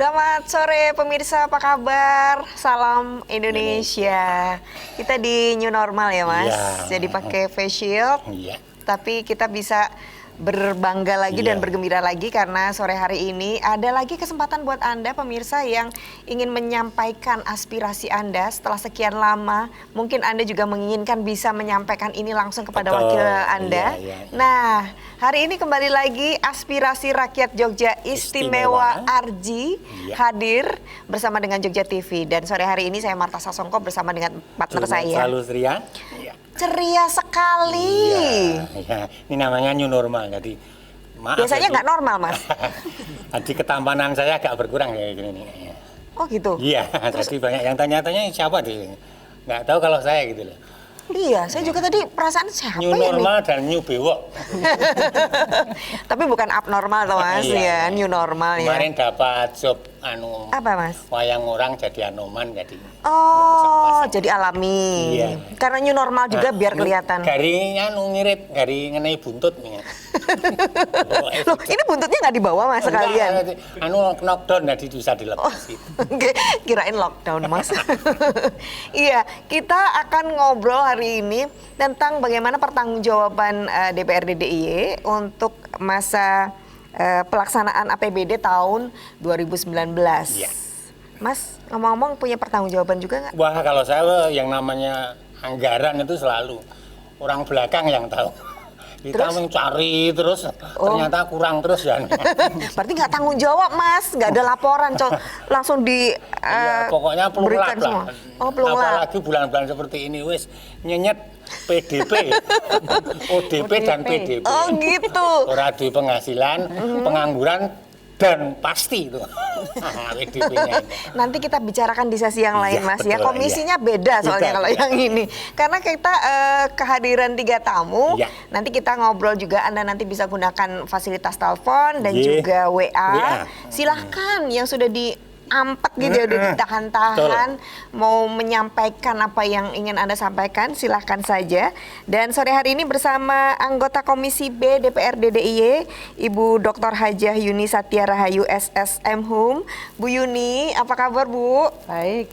Selamat sore pemirsa, apa kabar? Salam Indonesia. Kita di new normal ya Mas, jadi pakai face shield, tapi kita bisa berbangga lagi dan bergembira lagi karena sore hari ini ada lagi kesempatan buat Anda pemirsa yang ingin menyampaikan aspirasi Anda setelah sekian lama. Mungkin Anda juga menginginkan bisa menyampaikan ini langsung kepada wakil Anda. Nah, hari ini kembali lagi aspirasi rakyat Jogja Istimewa Arji hadir bersama dengan Jogja TV. Dan sore hari ini saya Marta Sasongko bersama dengan partner saya. Selalu ceria. Ceria sekali. Iya. Ini namanya new normal. Jadi maaf. Biasanya nggak normal Mas. Jadi ketampanan saya agak berkurang kayak gini nih. Oh gitu? Iya. Jadi banyak yang tanya-tanya siapa di. Nggak tahu kalau saya gitu loh. Iya, saya juga tadi perasaan siapa new ya normal nih? dan new bewok. Tapi bukan abnormal toh Mas, ya, new normal ya. Kemarin dapat job apa Mas? wayang orang jadi Anoman jadi. Oh, jadi alami. Iya. Karena new normal juga biar kelihatan. Garinya ngirip, gari ngenai buntut nih. Loh, ini buntutnya nggak dibawa Mas sekalian? Knockdown jadi bisa dilepas. Oke, kirain lockdown Mas. Iya, kita akan ngobrol hari ini tentang bagaimana pertanggungjawaban DPRD DIY untuk masa pelaksanaan APBD tahun 2019. Iya. Mas, ngomong-ngomong punya pertanggungjawaban juga nggak? Wah, kalau saya yang namanya anggaran itu selalu orang belakang yang tahu. Kita mencari terus, ternyata kurang terus ya. Berarti nggak tanggung jawab Mas, nggak ada laporan, langsung di pokoknya pelunglap lah. Oh, pelunglap. Apalagi bulan-bulan seperti ini, wis nyenyet PDP, ODP dan PDP. Oh gitu. Ora duwe penghasilan, pengangguran dan pasti itu. PDP-nya. Nanti kita bicarakan di sesi yang lain Mas ya. Betul, komisinya beda soalnya kalau yang ini. Karena kita kehadiran 3 tamu. Nanti kita ngobrol juga, Anda nanti bisa gunakan fasilitas telepon dan juga WA. Silahkan yang sudah diampet gitu ya, udah ditahan-tahan mau menyampaikan apa yang ingin Anda sampaikan, silahkan saja. Dan sore hari ini bersama anggota Komisi B DPRD DIY Ibu Dr. Hajah Yuni Satya Rahayu SSM Hum. Bu Yuni, apa kabar Bu? Baik,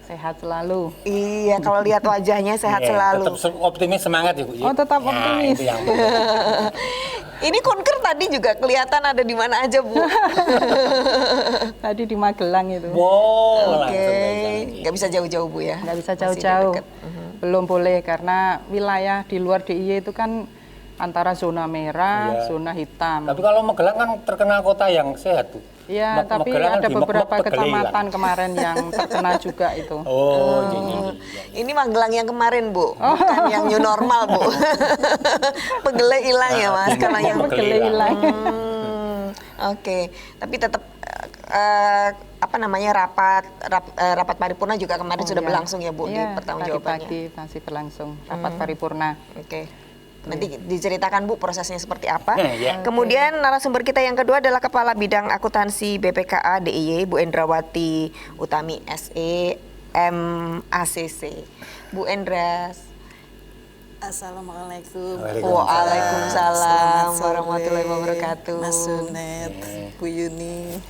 sehat selalu. Iya, kalau lihat wajahnya sehat selalu. Tetap optimis, semangat ya Bu. Oh, tetap optimis. Itu yang ini kunker tadi juga kelihatan ada di mana aja Bu? Tadi di Magelang itu. Wow, Oke, nggak bisa jauh-jauh Bu ya? Nggak bisa jauh-jauh. Belum boleh karena wilayah di luar DIY itu kan antara zona merah, zona hitam. Tapi kalau Magelang kan terkenal kota yang sehat Bu. Iya, tapi ada beberapa kecamatan kemarin yang terkena juga itu. Oh, ini Magelang yang kemarin Bu, bukan yang new normal Bu. Pegele hilang ya Mas, kalau yang pegele hilang. Oke, tapi tetap apa namanya rapat paripurna juga kemarin sudah berlangsung ya Bu di pertanggungjawabannya. Pagi masih berlangsung rapat paripurna. Oke. Nanti diceritakan Bu prosesnya seperti apa. Kemudian narasumber kita yang kedua adalah Kepala Bidang Akuntansi BPKA DIY Bu Endrawati Utami SE MACC. Bu Endra. Assalamualaikum. Waalaikumsalam warahmatullahi wabarakatuh. Mas Sunet, Bu Yuni.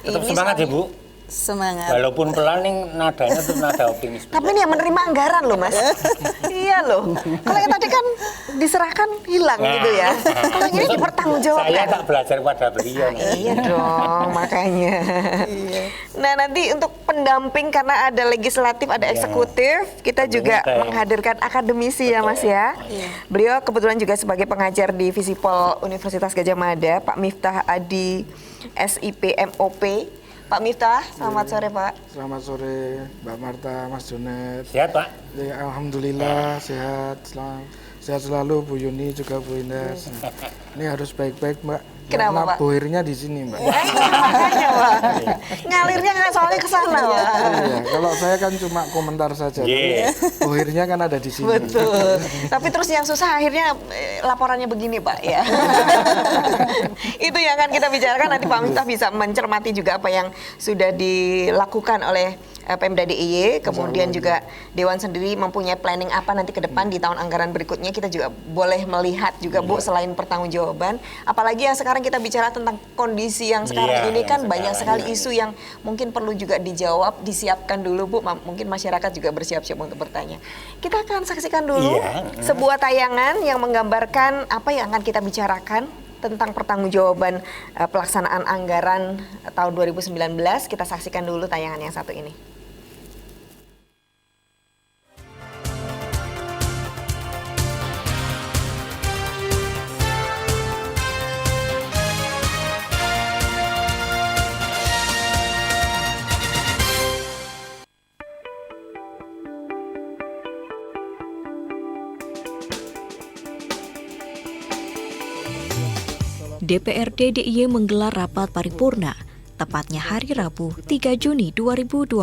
Tetap semangat ya Bu. Semangat. Walaupun pelan nih nadanya tuh nada optimis. Tapi ini yang menerima anggaran loh Mas. Iya loh. Kalau yang tadi kan diserahkan hilang gitu ya. Kalau ini dipertanggungjawabkan. Saya tak belajar pada beliau. Iya dong, makanya. Nah nanti untuk pendamping karena ada legislatif, ada eksekutif, kita juga menghadirkan akademisi ya Mas ya. Beliau kebetulan juga sebagai pengajar di Visipol Universitas Gadjah Mada, Pak Miftah Adi SIP MOP. Pak Miftah, selamat sore Pak. Selamat sore Mbak Marta, Mas Junet. Sehat Pak? Ya, Alhamdulillah sehat, sehat selalu Bu Yuni juga Bu Indah. Ini harus baik-baik Mbak. Kenapa Pak? Buhirnya di sini Mbak. Makanya Pak, ngalirnya nggak soalnya ke sana Pak. Iya, kalau saya kan cuma komentar saja. Buhirnya kan ada di sini. Betul. Tapi terus yang susah akhirnya laporannya begini Pak ya. Itu yang akan kita bicarakan nanti Pak Miftah bisa mencermati juga apa yang sudah dilakukan oleh Pemda DIY, kemudian juga Dewan sendiri mempunyai planning apa nanti ke depan di tahun anggaran berikutnya, kita juga boleh melihat juga Bu, selain pertanggungjawaban, apalagi yang sekarang kita bicara tentang kondisi yang sekarang ini kan banyak sekali isu yang mungkin perlu juga dijawab, disiapkan dulu Bu, mungkin masyarakat juga bersiap-siap untuk bertanya. Kita akan saksikan dulu sebuah tayangan yang menggambarkan apa yang akan kita bicarakan tentang pertanggungjawaban pelaksanaan anggaran tahun 2019. Kita saksikan dulu tayangan yang satu ini. DPRD DIY menggelar rapat paripurna, tepatnya hari Rabu 3 Juni 2020,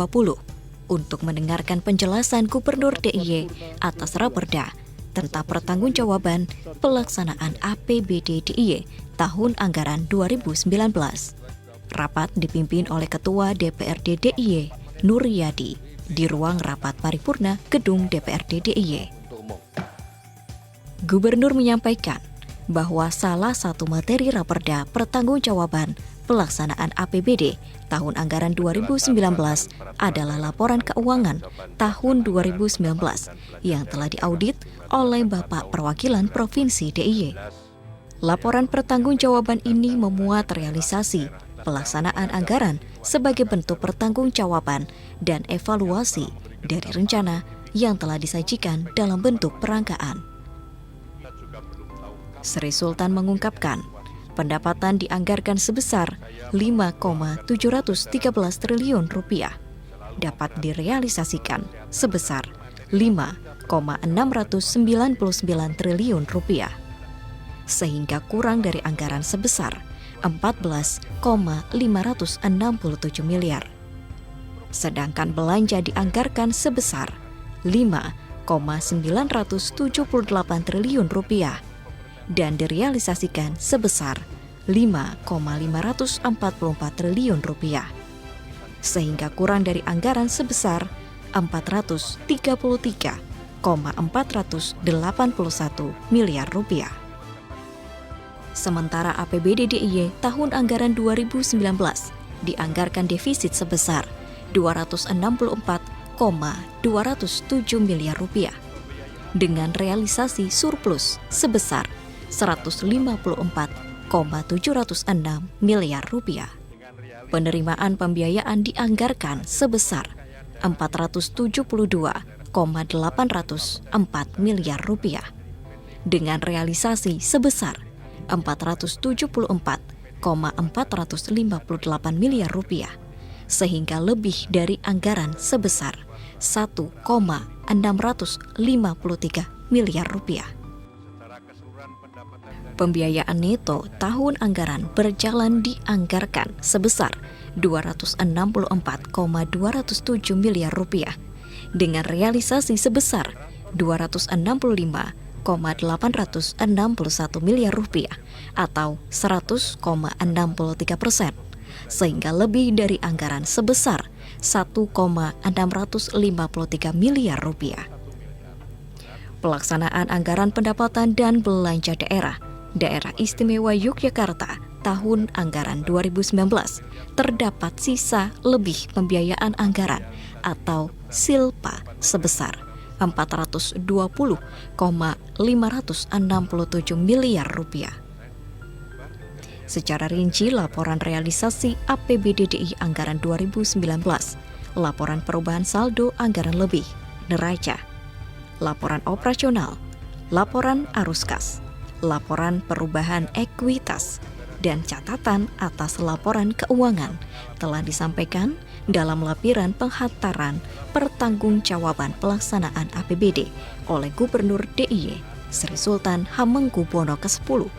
untuk mendengarkan penjelasan Gubernur DIY atas Raperda tentang pertanggungjawaban pelaksanaan APBD DIY tahun anggaran 2019. Rapat dipimpin oleh Ketua DPRD DIY, Nuryadi, di ruang rapat paripurna Gedung DPRD DIY. Gubernur menyampaikan bahwa salah satu materi Raperda pertanggungjawaban pelaksanaan APBD tahun anggaran 2019 adalah laporan keuangan tahun 2019 yang telah diaudit oleh Bapak Perwakilan Provinsi DIY. Laporan pertanggungjawaban ini memuat realisasi pelaksanaan anggaran sebagai bentuk pertanggungjawaban dan evaluasi dari rencana yang telah disajikan dalam bentuk perangkaan. Sri Sultan mengungkapkan, pendapatan dianggarkan sebesar 5,713 triliun rupiah, dapat direalisasikan sebesar 5,699 triliun rupiah, sehingga kurang dari anggaran sebesar 14,567 miliar. Sedangkan belanja dianggarkan sebesar 5,978 triliun rupiah, dan direalisasikan sebesar 5,544 triliun rupiah, sehingga kurang dari anggaran sebesar 433,481 miliar rupiah. Sementara APBD DIY tahun anggaran 2019 dianggarkan defisit sebesar 264,207 miliar rupiah, dengan realisasi surplus sebesar 154,706 miliar rupiah. Penerimaan pembiayaan dianggarkan sebesar 472,804 miliar rupiah, dengan realisasi sebesar 474,458 miliar rupiah, sehingga lebih dari anggaran sebesar 1,653 miliar rupiah. Pembiayaan neto tahun anggaran berjalan dianggarkan sebesar 264,207 miliar rupiah, dengan realisasi sebesar 265,861 miliar rupiah atau 100,63%, sehingga lebih dari anggaran sebesar 1,653 miliar rupiah. Pelaksanaan anggaran pendapatan dan belanja Daerah Istimewa Yogyakarta tahun anggaran 2019 terdapat sisa lebih pembiayaan anggaran atau SILPA sebesar 420,567 miliar rupiah. Secara rinci, laporan realisasi APBD DIY anggaran 2019, laporan perubahan saldo anggaran lebih, neraca, laporan operasional, laporan arus kas, laporan perubahan ekuitas, dan catatan atas laporan keuangan telah disampaikan dalam lampiran penghantaran pertanggungjawaban pelaksanaan APBD oleh Gubernur DIY Sri Sultan Hamengkubuwono ke-10.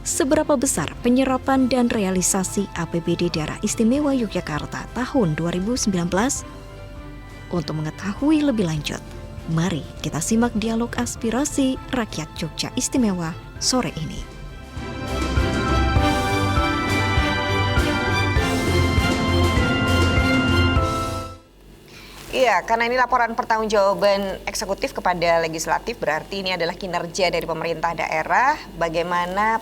Seberapa besar penyerapan dan realisasi APBD Daerah Istimewa Yogyakarta tahun 2019? Untuk mengetahui lebih lanjut, mari kita simak dialog aspirasi rakyat Jogja Istimewa sore ini. Iya, karena ini laporan pertanggungjawaban eksekutif kepada legislatif, berarti ini adalah kinerja dari pemerintah daerah, bagaimana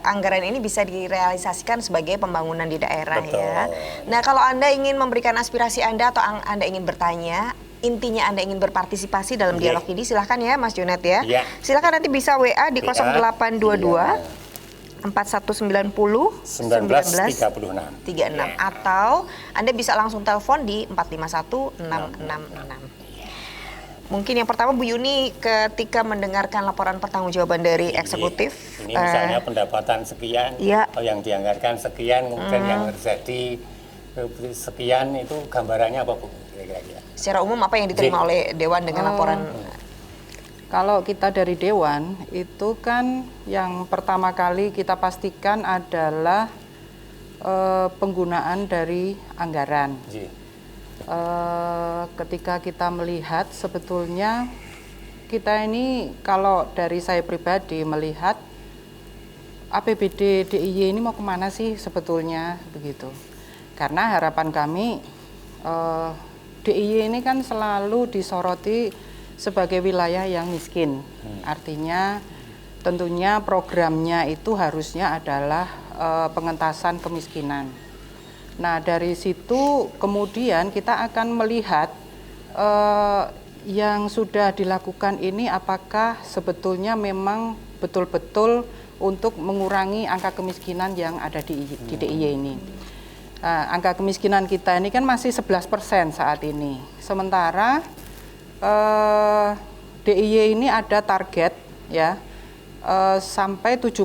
anggaran ini bisa direalisasikan sebagai pembangunan di daerah. Betul. Ya. Nah, kalau Anda ingin memberikan aspirasi Anda atau Anda ingin bertanya, intinya Anda ingin berpartisipasi dalam dialog ini, silahkan ya Mas Junet ya. Iya. Silahkan nanti bisa WA di 0822 4190 1936. 36 atau Anda bisa langsung telepon di 451 666. Mungkin yang pertama Bu Yuni, ketika mendengarkan laporan pertanggungjawaban dari eksekutif, Ini misalnya pendapatan sekian, Iya. atau yang dianggarkan sekian, kemudian yang terjadi sekian, itu gambarannya apa Bu? Kira-kira. secara umum apa yang diterima oleh Dewan dengan laporan? Kalau kita dari Dewan, itu kan yang pertama kali kita pastikan adalah penggunaan dari anggaran. Ji. Ketika kita melihat sebetulnya kita ini, kalau dari saya pribadi melihat APBD DIY ini mau kemana sih sebetulnya begitu. Karena harapan kami DIY ini kan selalu disoroti sebagai wilayah yang miskin. Artinya tentunya programnya itu harusnya adalah pengentasan kemiskinan. Nah, dari situ kemudian kita akan melihat yang sudah dilakukan ini apakah sebetulnya memang betul-betul untuk mengurangi angka kemiskinan yang ada di DIY ini. Angka kemiskinan kita ini kan masih 11% saat ini. Sementara DIY ini ada target ya sampai 7%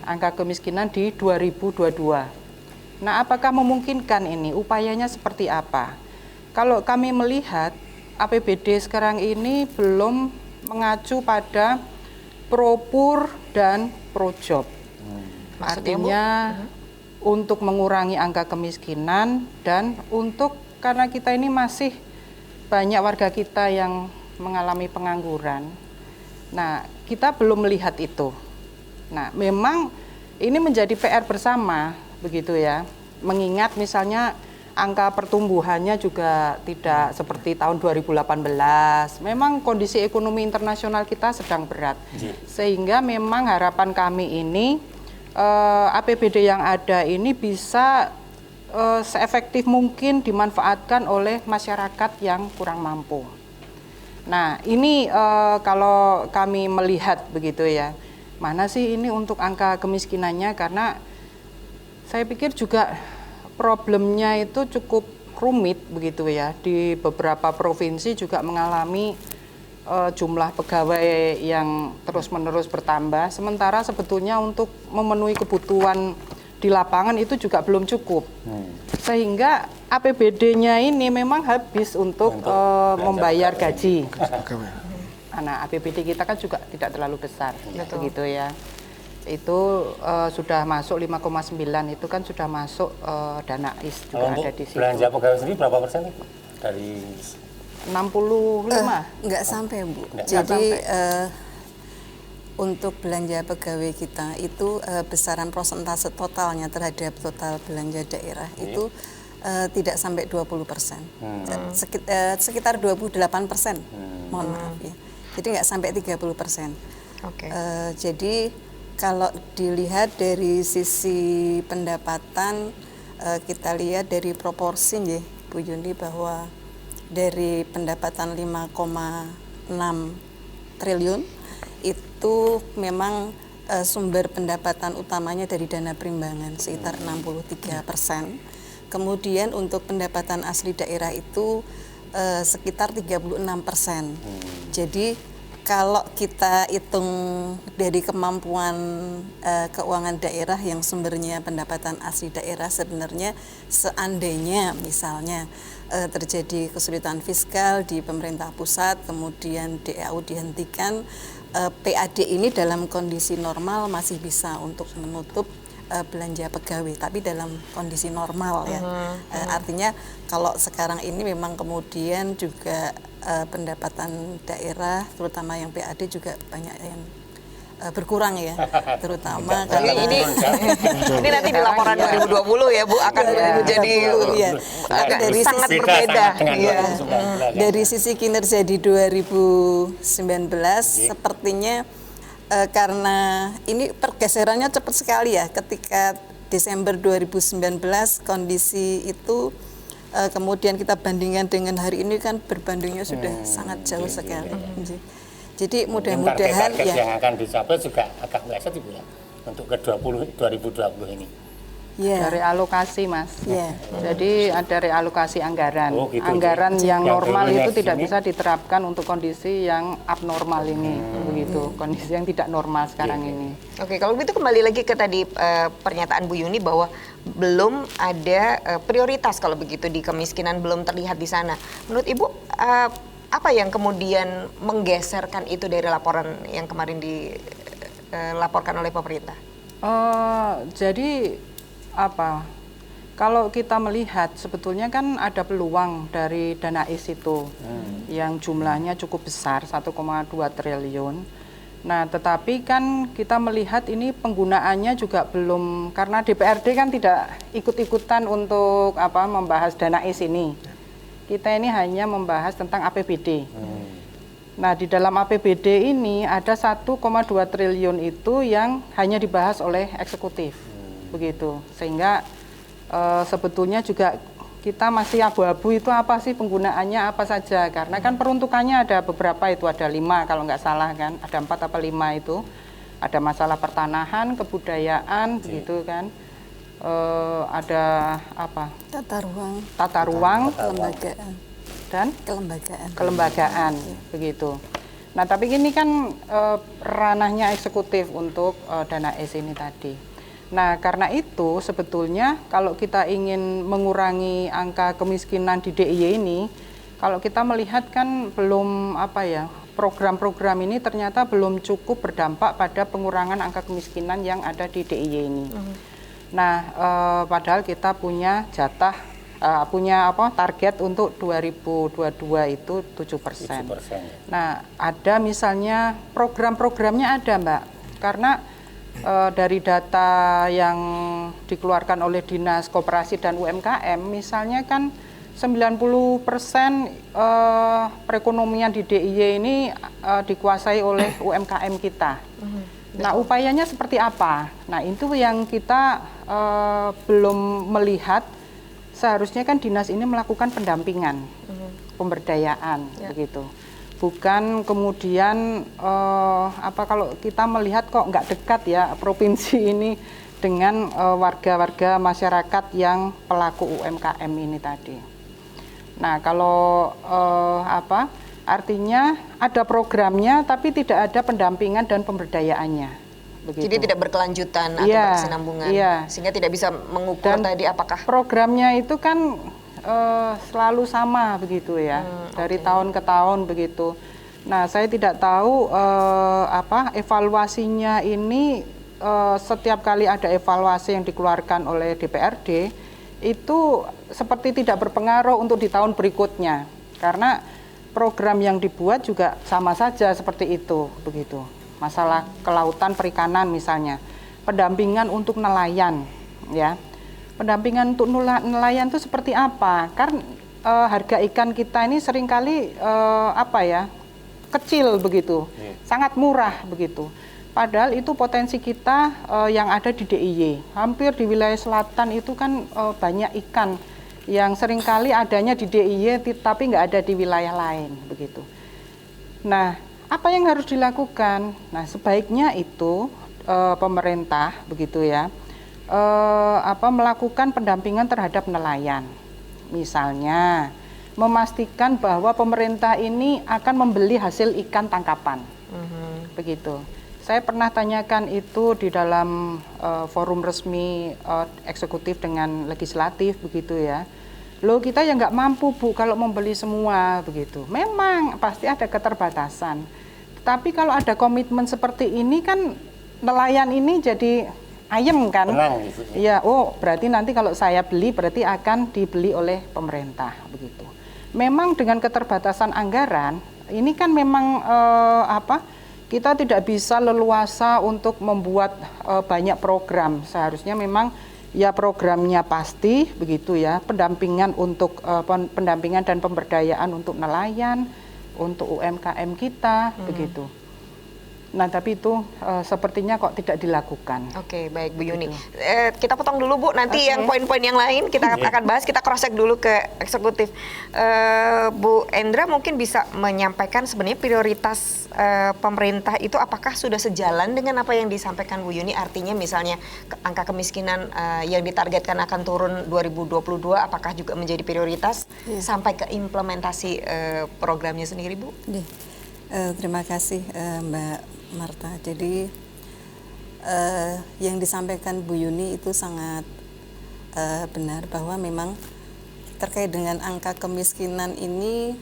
angka kemiskinan di 2022. Nah, apakah memungkinkan ini? Upayanya seperti apa? Kalau kami melihat APBD sekarang ini belum mengacu pada propur dan projob. Artinya untuk mengurangi angka kemiskinan dan untuk, karena kita ini masih banyak warga kita yang mengalami pengangguran. Nah, kita belum melihat itu. Nah, memang ini menjadi PR bersama, begitu ya. Mengingat misalnya angka pertumbuhannya juga tidak seperti tahun 2018. Memang kondisi ekonomi internasional kita sedang berat. Sehingga memang harapan kami ini APBD yang ada ini bisa seefektif mungkin dimanfaatkan oleh masyarakat yang kurang mampu. Nah, ini kalau kami melihat begitu ya, mana sih ini untuk angka kemiskinannya, karena saya pikir juga problemnya itu cukup rumit begitu ya. Di beberapa provinsi juga mengalami jumlah pegawai yang terus-menerus bertambah, sementara sebetulnya untuk memenuhi kebutuhan di lapangan itu juga belum cukup. Sehingga APBD-nya ini memang habis untuk membayar gaji. Nah, APBD kita kan juga tidak terlalu besar, begitu ya. Itu sudah masuk 5,9, itu kan sudah masuk dana IS juga ada di situ. Belanja pegawai sendiri berapa persen dari 65? Nggak sampai, Bu. Nggak Jadi untuk belanja pegawai kita itu besaran persentase totalnya terhadap total belanja daerah itu tidak sampai 20%. Sekitar 28%. Mohon maaf ya. Jadi nggak sampai 30%. Jadi kalau dilihat dari sisi pendapatan, kita lihat dari proporsi ya, Bu Yuni, bahwa dari pendapatan 5,6 triliun itu memang sumber pendapatan utamanya dari dana perimbangan sekitar 63%. Kemudian untuk pendapatan asli daerah itu sekitar 36%. Jadi kalau kita hitung dari kemampuan keuangan daerah yang sumbernya pendapatan asli daerah, sebenarnya seandainya misalnya terjadi kesulitan fiskal di pemerintah pusat, kemudian DAU dihentikan, PAD ini dalam kondisi normal masih bisa untuk menutup belanja pegawai, tapi dalam kondisi normal ya. Artinya kalau sekarang ini memang kemudian juga pendapatan daerah, terutama yang PAD juga banyak yang berkurang ya, terutama karena ini nanti di laporan 2020 ya Bu akan jadi agak dari sangat sisi, berbeda. Dari sisi kinerja di 2019 sepertinya karena ini pergeserannya cepat sekali ya, ketika Desember 2019 kondisi itu kemudian kita bandingkan dengan hari ini kan berbandingnya sudah sangat jauh sekali. Jadi mudah-mudahan target yang akan dicapai juga agak meleset Ibu ya untuk ke 2020 ini. Dari alokasi Mas. Jadi ada realokasi anggaran. Gitu. Anggaran yang normal itu tidak sini. bisa diterapkan untuk kondisi yang abnormal ini, begitu. Kondisi yang tidak normal sekarang ini. Oke, kalau begitu kembali lagi ke tadi pernyataan Bu Yuni bahwa belum ada prioritas kalau begitu di kemiskinan, belum terlihat di sana. Menurut Ibu apa yang kemudian menggeserkan itu dari laporan yang kemarin dilaporkan oleh pemerintah? Jadi apa? Kalau kita melihat sebetulnya kan ada peluang dari dana IS itu yang jumlahnya cukup besar 1,2 triliun. Nah, tetapi kan kita melihat ini penggunaannya juga belum, karena DPRD kan tidak ikut-ikutan untuk membahas dana IS ini. Kita ini hanya membahas tentang APBD. Nah, di dalam APBD ini ada 1,2 triliun itu yang hanya dibahas oleh eksekutif. Begitu. Sehingga sebetulnya juga kita masih abu-abu itu apa sih penggunaannya apa saja. Karena kan peruntukannya ada beberapa, itu ada 5 kalau nggak salah kan. Ada 4 apa 5 itu. Ada masalah pertanahan, kebudayaan, begitu kan. Ada apa? Tata ruang, kelembagaan dan kelembagaan begitu. Nah, tapi ini kan ranahnya eksekutif untuk dana IS ini tadi. Nah, karena itu sebetulnya kalau kita ingin mengurangi angka kemiskinan di DIY ini, kalau kita melihat kan belum program-program ini ternyata belum cukup berdampak pada pengurangan angka kemiskinan yang ada di DIY ini. Nah, padahal kita punya target untuk 2022 itu 7%. Nah, ada misalnya program-programnya ada Mbak, karena dari data yang dikeluarkan oleh Dinas Koperasi dan UMKM, misalnya kan 90% perekonomian di DIY ini dikuasai oleh UMKM kita. Nah, upayanya seperti apa? Nah, itu yang kita belum melihat. Seharusnya kan dinas ini melakukan pendampingan, pemberdayaan, begitu. Bukan kemudian kalau kita melihat kok nggak dekat ya provinsi ini dengan warga-warga masyarakat yang pelaku UMKM ini tadi. Nah, kalau artinya ada programnya tapi tidak ada pendampingan dan pemberdayaannya. Begitu. Jadi tidak berkelanjutan atau berkesinambungan, sehingga tidak bisa mengukur dan tadi apakah programnya itu kan selalu sama begitu ya, dari tahun ke tahun begitu. Nah, saya tidak tahu evaluasinya ini setiap kali ada evaluasi yang dikeluarkan oleh DPRD itu seperti tidak berpengaruh untuk di tahun berikutnya, karena program yang dibuat juga sama saja seperti itu begitu. Masalah kelautan perikanan misalnya, pendampingan untuk nelayan ya. Pendampingan untuk nelayan itu seperti apa? Karena harga ikan kita ini seringkali kecil begitu, sangat murah begitu. Padahal itu potensi kita yang ada di DIY. Hampir di wilayah selatan itu kan banyak ikan yang seringkali adanya di DIY tapi nggak ada di wilayah lain begitu. Nah, apa yang harus dilakukan? Nah, sebaiknya itu pemerintah begitu ya, melakukan pendampingan terhadap nelayan. Misalnya, memastikan bahwa pemerintah ini akan membeli hasil ikan tangkapan, begitu. Saya pernah tanyakan itu di dalam forum resmi eksekutif dengan legislatif begitu ya. Loh, kita yang nggak mampu Bu kalau membeli semua begitu. Memang pasti ada keterbatasan. Tapi kalau ada komitmen seperti ini kan nelayan ini jadi ayem kan? Iya, berarti nanti kalau saya beli berarti akan dibeli oleh pemerintah begitu. Memang dengan keterbatasan anggaran ini kan memang kita tidak bisa leluasa untuk membuat banyak program. Seharusnya memang ya programnya pasti begitu ya, pendampingan untuk pendampingan dan pemberdayaan untuk nelayan, untuk UMKM kita begitu. Nah, tapi itu sepertinya kok tidak dilakukan. Oke, baik Bu Yuni. Kita potong dulu Bu, nanti yang poin-poin yang lain kita akan bahas, kita cross check dulu ke eksekutif. Bu Endra mungkin bisa menyampaikan sebenarnya prioritas pemerintah itu apakah sudah sejalan dengan apa yang disampaikan Bu Yuni? Artinya misalnya angka kemiskinan yang ditargetkan akan turun 2022, apakah juga menjadi prioritas sampai ke implementasi programnya sendiri Bu? Terima kasih Mbak Marta. Jadi yang disampaikan Bu Yuni itu sangat benar bahwa memang terkait dengan angka kemiskinan ini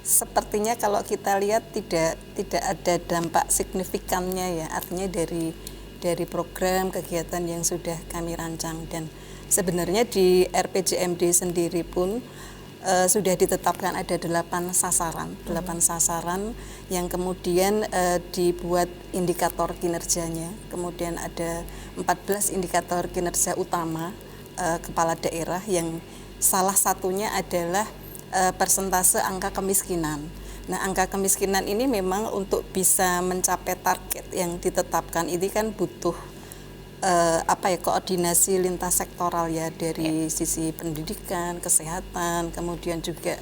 sepertinya kalau kita lihat tidak ada dampak signifikannya ya, artinya dari program kegiatan yang sudah kami rancang. Dan sebenarnya di RPJMD sendiri pun sudah ditetapkan ada 8 sasaran yang kemudian dibuat indikator kinerjanya. Kemudian ada 14 indikator kinerja utama kepala daerah yang salah satunya adalah persentase angka kemiskinan. Nah, angka kemiskinan ini memang untuk bisa mencapai target yang ditetapkan ini kan butuh koordinasi lintas sektoral ya, dari sisi pendidikan, kesehatan, kemudian juga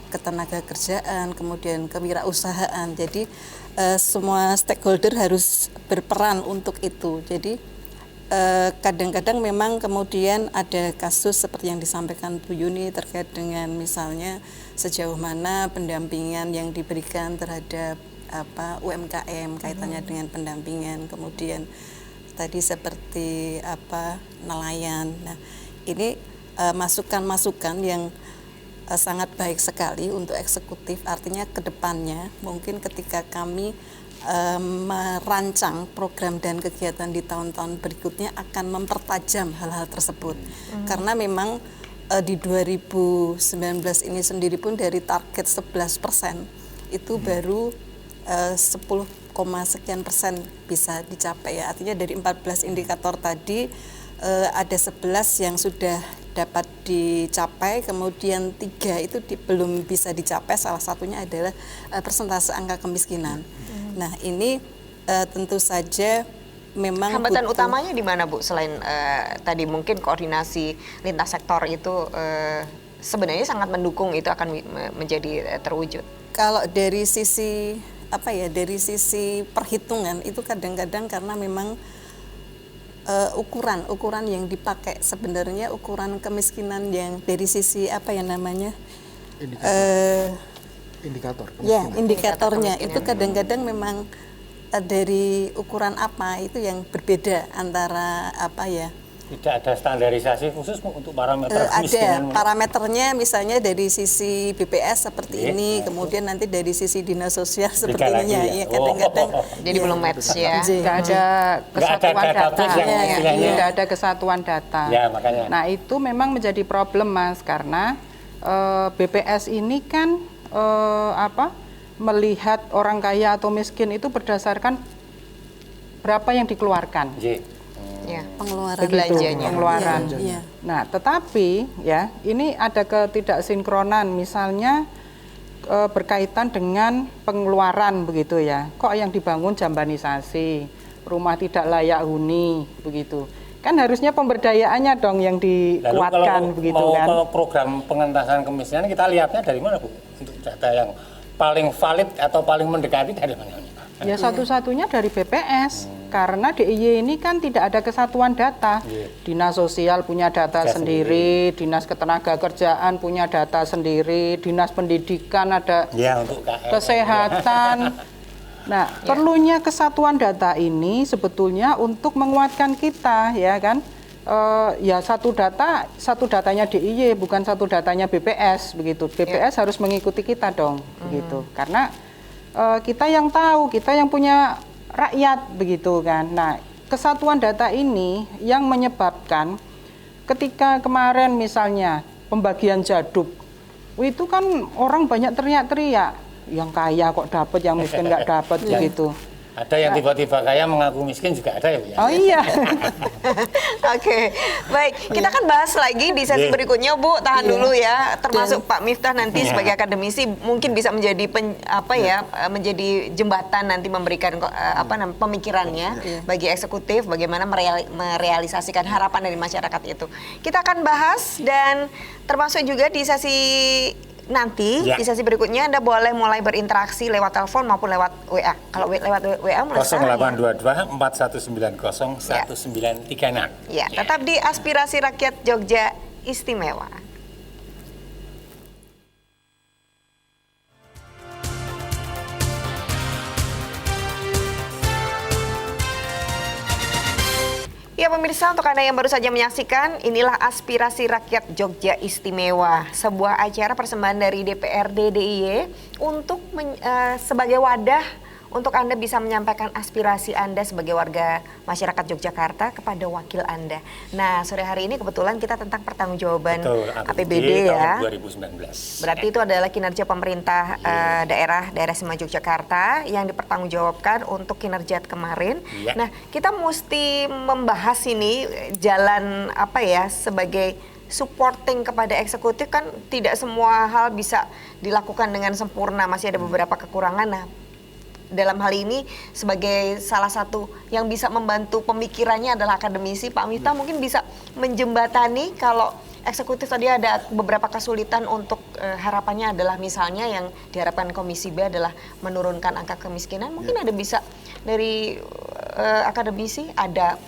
ketenaga kerjaan, kemudian kewirausahaan. Jadi semua stakeholder harus berperan untuk itu. Jadi kadang-kadang memang kemudian ada kasus seperti yang disampaikan Bu Yuni terkait dengan misalnya sejauh mana pendampingan yang diberikan terhadap UMKM kaitannya dengan pendampingan, kemudian tadi seperti nelayan. Nah, ini masukan-masukan yang sangat baik sekali untuk eksekutif. Artinya ke depannya mungkin ketika kami merancang program dan kegiatan di tahun-tahun berikutnya akan mempertajam hal-hal tersebut. Karena memang di 2019 ini sendiri pun dari target 11% itu baru 10,sekian persen bisa dicapai ya. Artinya dari 14 indikator tadi ada 11 yang sudah dapat dicapai, kemudian 3 itu belum bisa dicapai, salah satunya adalah persentase angka kemiskinan. Nah, ini tentu saja memang hambatan utamanya di mana Bu? Selain tadi mungkin koordinasi lintas sektor itu sebenarnya sangat mendukung itu akan menjadi terwujud. Kalau dari sisi dari sisi perhitungan itu kadang-kadang karena memang ukuran yang dipakai sebenarnya ukuran kemiskinan yang dari sisi indikator ya, indikatornya itu kadang-kadang memang dari ukuran apa itu yang berbeda antara Tidak ada standarisasi khusus untuk parameter ada kemiskinan. parameternya misalnya dari sisi BPS seperti ini, kemudian nanti dari sisi dinas sosial seperti ini ya, kadang-kadang jadi belum match ya. Nggak ada kesatuan data. Nggak ada kesatuan data. Ya, makanya. Nah, itu memang menjadi problem Mas, karena BPS ini kan melihat orang kaya atau miskin itu berdasarkan berapa yang dikeluarkan. Pengeluaran belanjanya. Pengeluaran. Ya. Nah, tetapi ya ini ada ketidaksinkronan, misalnya berkaitan dengan pengeluaran begitu ya. Kok yang dibangun jambanisasi, rumah tidak layak huni begitu. Kan harusnya pemberdayaannya dong yang dikuatkan. Lalu begitu mau kan. ke program pengentasan kemiskinan, kita lihatnya dari mana Bu? Untuk data yang paling valid atau paling mendekati dari mana? Ya satu-satunya dari BPS, karena DIY ini kan tidak ada kesatuan data. Dinas sosial punya data sendiri, dinas ketenaga kerjaan punya data sendiri, dinas pendidikan ada untuk kesehatan. Nah, perlunya kesatuan data ini sebetulnya untuk menguatkan kita, ya kan? Ya satu datanya DIY, bukan satu datanya BPS begitu. BPS harus mengikuti kita dong, begitu. Karena kita yang tahu, kita yang punya rakyat begitu kan. Nah, kesatuan data ini yang menyebabkan ketika kemarin misalnya pembagian jaduk, itu kan orang banyak teriak-teriak. yang kaya kok dapat, yang miskin nggak dapat begitu. Ada yang tiba-tiba kaya mengaku miskin juga ada ya Bu ya? Oh iya. Oke, baik. Kita akan bahas lagi di sesi berikutnya, Bu. Tahan dulu ya. Termasuk Pak Miftah nanti sebagai akademisi mungkin bisa menjadi menjadi jembatan nanti memberikan pemikirannya bagi eksekutif bagaimana merealisasikan harapan dari masyarakat itu. Kita akan bahas dan termasuk juga di sesi nanti di sesi berikutnya Anda boleh mulai berinteraksi lewat telepon maupun lewat WA. Kalau lewat WA mulai 0822 4190 1936. Ya, tetap di Aspirasi Rakyat Jogja Istimewa. Ya pemirsa, untuk Anda yang baru saja menyaksikan, inilah Aspirasi Rakyat Jogja Istimewa, sebuah acara persembahan dari DPRD DIY untuk sebagai wadah untuk Anda bisa menyampaikan aspirasi Anda sebagai warga masyarakat Yogyakarta kepada wakil Anda. Nah, sore hari ini kebetulan kita tentang pertanggungjawaban APBD ya. Tahun 2019. Berarti itu adalah kinerja pemerintah daerah Istimewa Yogyakarta yang dipertanggungjawabkan untuk kinerja kemarin. Nah, kita mesti membahas ini jalan sebagai supporting kepada eksekutif, kan tidak semua hal bisa dilakukan dengan sempurna, masih ada beberapa kekurangan. Nah, dalam hal ini sebagai salah satu yang bisa membantu pemikirannya adalah akademisi. Pak Miftah mungkin bisa menjembatani kalau eksekutif tadi ada beberapa kesulitan untuk harapannya adalah misalnya yang diharapkan Komisi B adalah menurunkan angka kemiskinan. Mungkin ada bisa dari akademisi ada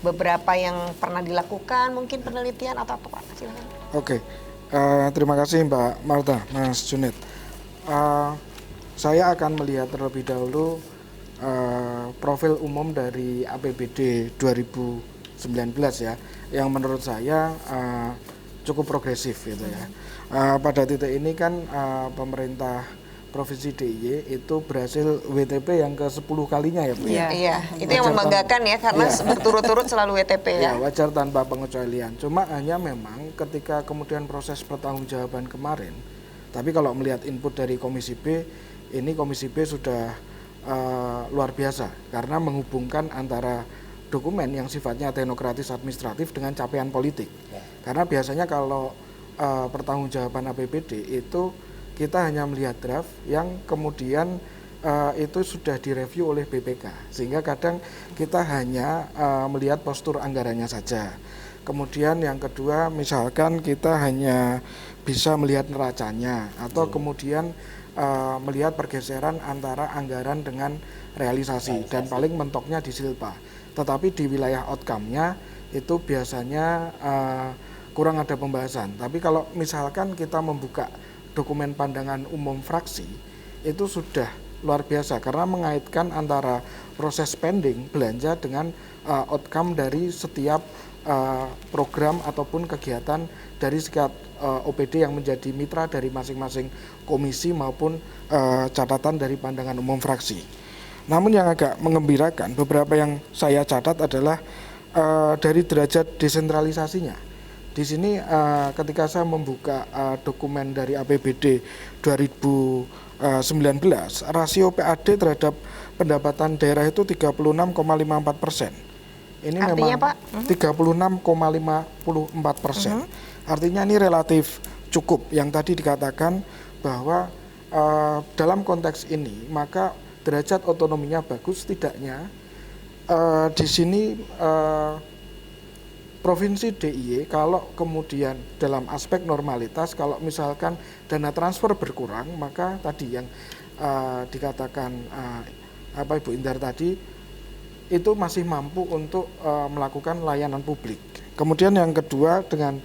beberapa yang pernah dilakukan, mungkin penelitian atau apa Pak? Silakan. Oke, terima kasih Mbak Marta, Mas Junid. Saya akan melihat terlebih dahulu profil umum dari APBD 2019 ya, yang menurut saya cukup progresif gitu ya. Pada titik ini kan pemerintah Provinsi DIY itu berhasil WTP yang ke-10 kalinya ya Bu. Iya, itu yang membanggakan ya karena berturut-turut selalu WTP ya. Wajar tanpa pengecualian. Cuma hanya memang ketika kemudian proses pertanggungjawaban kemarin, tapi kalau melihat input dari Komisi B, ini Komisi B sudah luar biasa karena menghubungkan antara dokumen yang sifatnya teknokratis administratif dengan capaian politik. Karena biasanya kalau pertanggungjawaban APBD itu kita hanya melihat draft yang kemudian itu sudah direview oleh BPK, sehingga kadang kita hanya melihat postur anggarannya saja. Kemudian yang kedua, misalkan kita hanya bisa melihat neracanya atau kemudian melihat pergeseran antara anggaran dengan realisasi dan paling mentoknya di silpa. Tetapi di wilayah outcome-nya itu biasanya kurang ada pembahasan. Tapi kalau misalkan kita membuka dokumen pandangan umum fraksi, itu sudah luar biasa karena mengaitkan antara proses spending belanja dengan outcome dari setiap program ataupun kegiatan dari setiap OPD yang menjadi mitra dari masing-masing komisi maupun catatan dari pandangan umum fraksi. Namun yang agak mengembirakan, beberapa yang saya catat adalah dari derajat desentralisasinya. Di sini ketika saya membuka dokumen dari APBD 2019, rasio PAD terhadap pendapatan daerah itu 36,54%. Ini artinya memang 36,54%. Artinya ini relatif cukup. Yang tadi dikatakan bahwa dalam konteks ini maka derajat otonominya bagus, setidaknya di sini Provinsi DIY kalau kemudian dalam aspek normalitas kalau misalkan dana transfer berkurang, maka tadi yang dikatakan Ibu Indar tadi itu masih mampu untuk melakukan layanan publik. Kemudian yang kedua dengan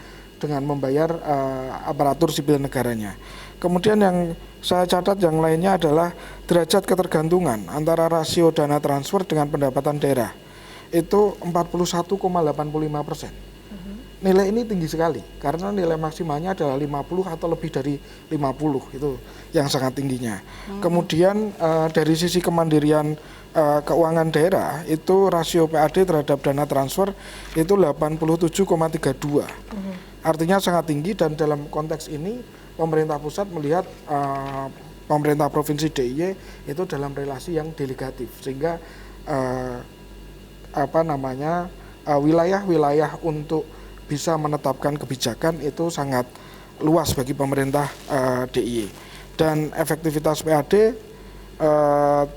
membayar aparatur sipil negaranya. Kemudian yang saya catat yang lainnya adalah derajat ketergantungan antara rasio dana transfer dengan pendapatan daerah. Itu 41,85%. Nilai ini tinggi sekali karena nilai maksimalnya adalah 50 atau lebih dari 50, itu yang sangat tingginya. Kemudian dari sisi kemandirian keuangan daerah itu rasio PAD terhadap dana transfer itu 87,32. Artinya sangat tinggi dan dalam konteks ini pemerintah pusat melihat pemerintah provinsi DIY itu dalam relasi yang delegatif, sehingga wilayah-wilayah untuk bisa menetapkan kebijakan itu sangat luas bagi pemerintah DIY. Dan efektivitas PAD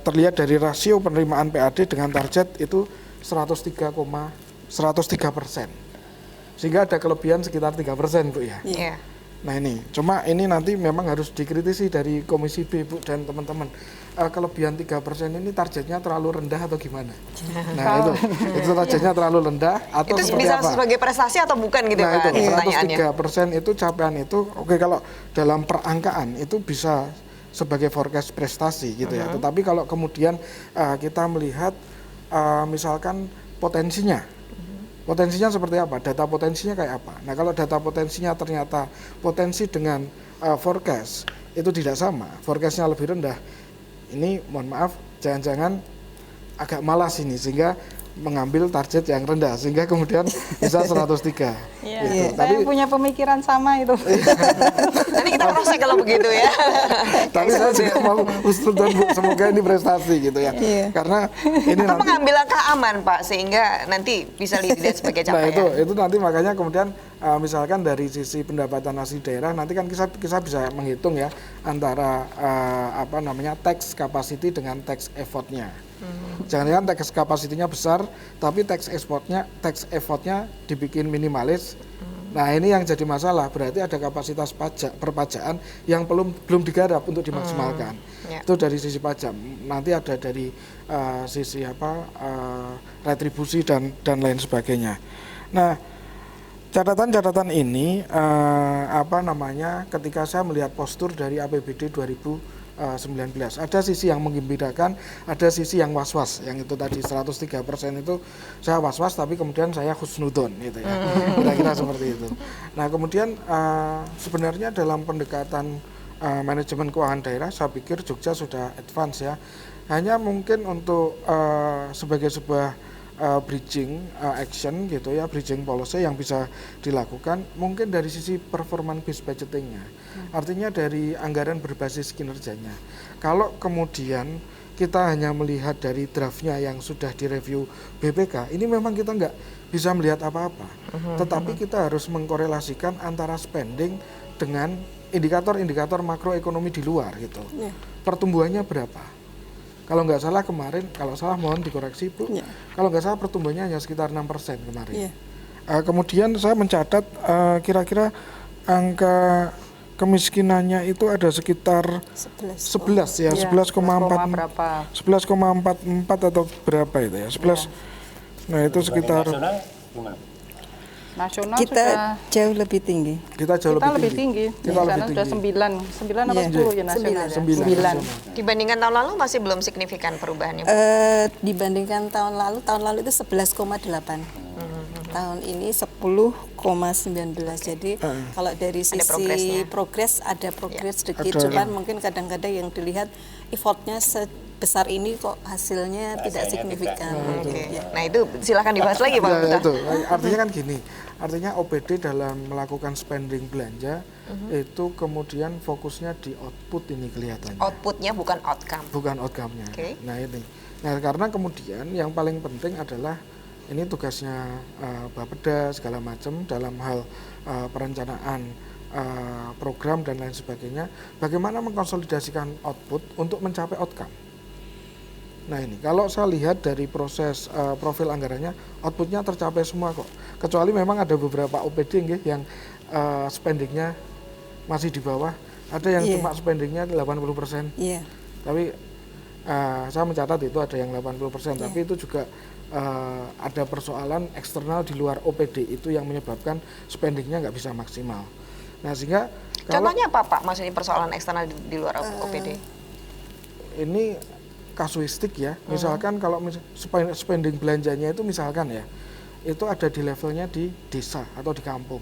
terlihat dari rasio penerimaan PAD dengan target itu 103%. Sehingga ada kelebihan sekitar 3%, Bu ya. Iya. Nah ini, cuma ini nanti memang harus dikritisi dari Komisi B, Bu, dan teman-teman. Kelebihan 3% ini targetnya terlalu rendah atau gimana? Nah itu targetnya terlalu rendah atau Itu seperti bisa apa? sebagai prestasi atau bukan gitu Nah Pak? itu Pertanyaannya. 103% itu capaian itu, oke, kalau dalam perangkaan itu bisa sebagai forecast prestasi gitu ya. Tetapi kalau kemudian kita melihat misalkan potensinya seperti apa, data potensinya kayak apa. Nah kalau data potensinya ternyata potensi dengan forecast itu tidak sama, forecastnya lebih rendah, ini mohon maaf, jangan-jangan agak malas ini sehingga mengambil target yang rendah sehingga kemudian bisa 103. Iya. Gitu. Saya punya pemikiran sama itu. Nanti kita proses kalau begitu ya. Tapi saya juga mau husnudon, Bu, semoga ini prestasi gitu ya. Karena ini Atau nanti mengambil langkah aman Pak sehingga nanti bisa dilihat sebagai nah capaian. itu nanti makanya kemudian misalkan dari sisi pendapatan asli daerah nanti kan kita bisa menghitung ya antara tax capacity dengan tax effortnya. Jangan-jangan tax capacity-nya besar tapi tax effortnya dibikin minimalis. Nah ini yang jadi masalah, berarti ada kapasitas perpajakan yang belum digarap untuk dimaksimalkan. Itu dari sisi pajak. Nanti ada dari sisi retribusi dan lain sebagainya. Nah catatan-catatan ini ketika saya melihat postur dari APBD 2019 ada sisi yang menggembirakan, ada sisi yang was-was, yang itu tadi 103% itu saya was-was tapi kemudian saya husnudon gitu ya, kira-kira seperti itu. Nah kemudian sebenarnya dalam pendekatan manajemen keuangan daerah saya pikir Jogja sudah advance ya, hanya mungkin untuk sebagai sebuah bridging action gitu ya, bridging policy yang bisa dilakukan mungkin dari sisi performance based budgetingnya, artinya dari anggaran berbasis kinerjanya. Kalau kemudian kita hanya melihat dari draftnya yang sudah direview BPK, ini memang kita nggak bisa melihat apa-apa, tetapi kita harus mengkorelasikan antara spending dengan indikator-indikator makroekonomi di luar gitu. Pertumbuhannya berapa? Kalau nggak salah kemarin, kalau salah mohon dikoreksi Bu, kalau nggak salah pertumbuhannya hanya sekitar 6% kemarin. Kemudian saya mencatat kira-kira angka kemiskinannya itu ada sekitar 11 ya, 11,44 atau berapa itu ya, 11. Nah itu sekitar Nasional gimana? Nasional Kita sudah jauh lebih tinggi. kita jauh lebih tinggi. Di Kita sana lebih sudah tinggi. 9 apa 10 ya nasional. 9. Dibandingkan tahun lalu masih belum signifikan perubahannya Bu? Dibandingkan tahun lalu itu 11,8. Tahun ini 10,19. Jadi kalau dari sisi progres ada progres sedikit, cuman mungkin kadang-kadang yang dilihat effortnya sebesar ini kok hasilnya tidak signifikan. Nah itu silakan dibahas lagi Pak. Ya, itu artinya kan gini, artinya OPD dalam melakukan spending belanja itu kemudian fokusnya di output ini kelihatannya. Outputnya bukan outcome. Bukan outcome-nya. Nah ini, karena kemudian yang paling penting adalah ini tugasnya Bapeda segala macam dalam hal perencanaan program dan lain sebagainya. Bagaimana mengkonsolidasikan output untuk mencapai outcome. Nah ini, kalau saya lihat dari proses profil anggarannya, outputnya tercapai semua kok. Kecuali memang ada beberapa OPD yang spendingnya masih di bawah. Ada yang cuma spendingnya 80%. Tapi saya mencatat itu ada yang 80%. Tapi itu juga ada persoalan eksternal di luar OPD itu yang menyebabkan spendingnya nggak bisa maksimal. Nah sehingga contohnya apa Pak? Maksudnya persoalan eksternal di luar OPD? Ini kasuistik ya, misalkan kalau spending belanjanya itu misalkan ya, itu ada di levelnya di desa atau di kampung,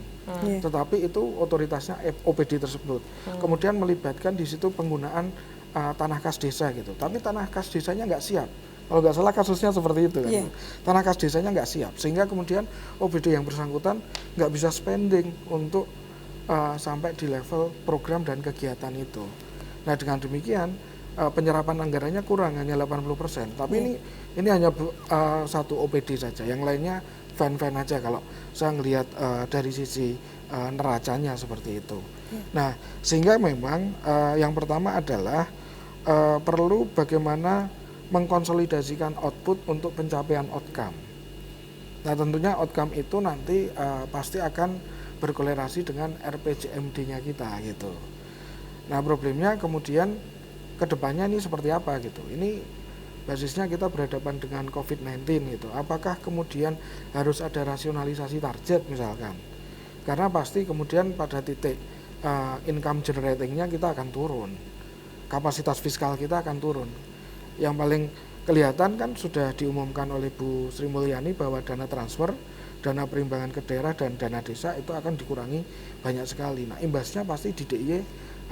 tetapi itu otoritasnya OPD tersebut. Kemudian melibatkan di situ penggunaan tanah kas desa gitu, tapi tanah kas desanya nggak siap. Kalau nggak salah kasusnya seperti itu kan, tanah kas desanya nggak siap, sehingga kemudian OPD yang bersangkutan nggak bisa spending untuk sampai di level program dan kegiatan itu. Nah dengan demikian penyerapan anggarannya kurang, hanya 80%. Tapi ini hanya satu OPD saja, yang lainnya fine-fine aja kalau saya ngelihat dari sisi neracanya seperti itu. Nah sehingga memang yang pertama adalah perlu bagaimana mengkonsolidasikan output untuk pencapaian outcome. Nah tentunya outcome itu nanti pasti akan berkolerasi dengan RPJMD-nya kita gitu. Nah problemnya kemudian kedepannya ini seperti apa gitu. Ini basisnya kita berhadapan dengan COVID-19 gitu. Apakah kemudian harus ada rasionalisasi target misalkan? Karena pasti kemudian pada titik income generating-nya kita akan turun. Kapasitas fiskal kita akan turun. Yang paling kelihatan kan sudah diumumkan oleh Bu Sri Mulyani bahwa dana transfer, dana perimbangan ke daerah dan dana desa itu akan dikurangi banyak sekali. Nah imbasnya pasti di DIY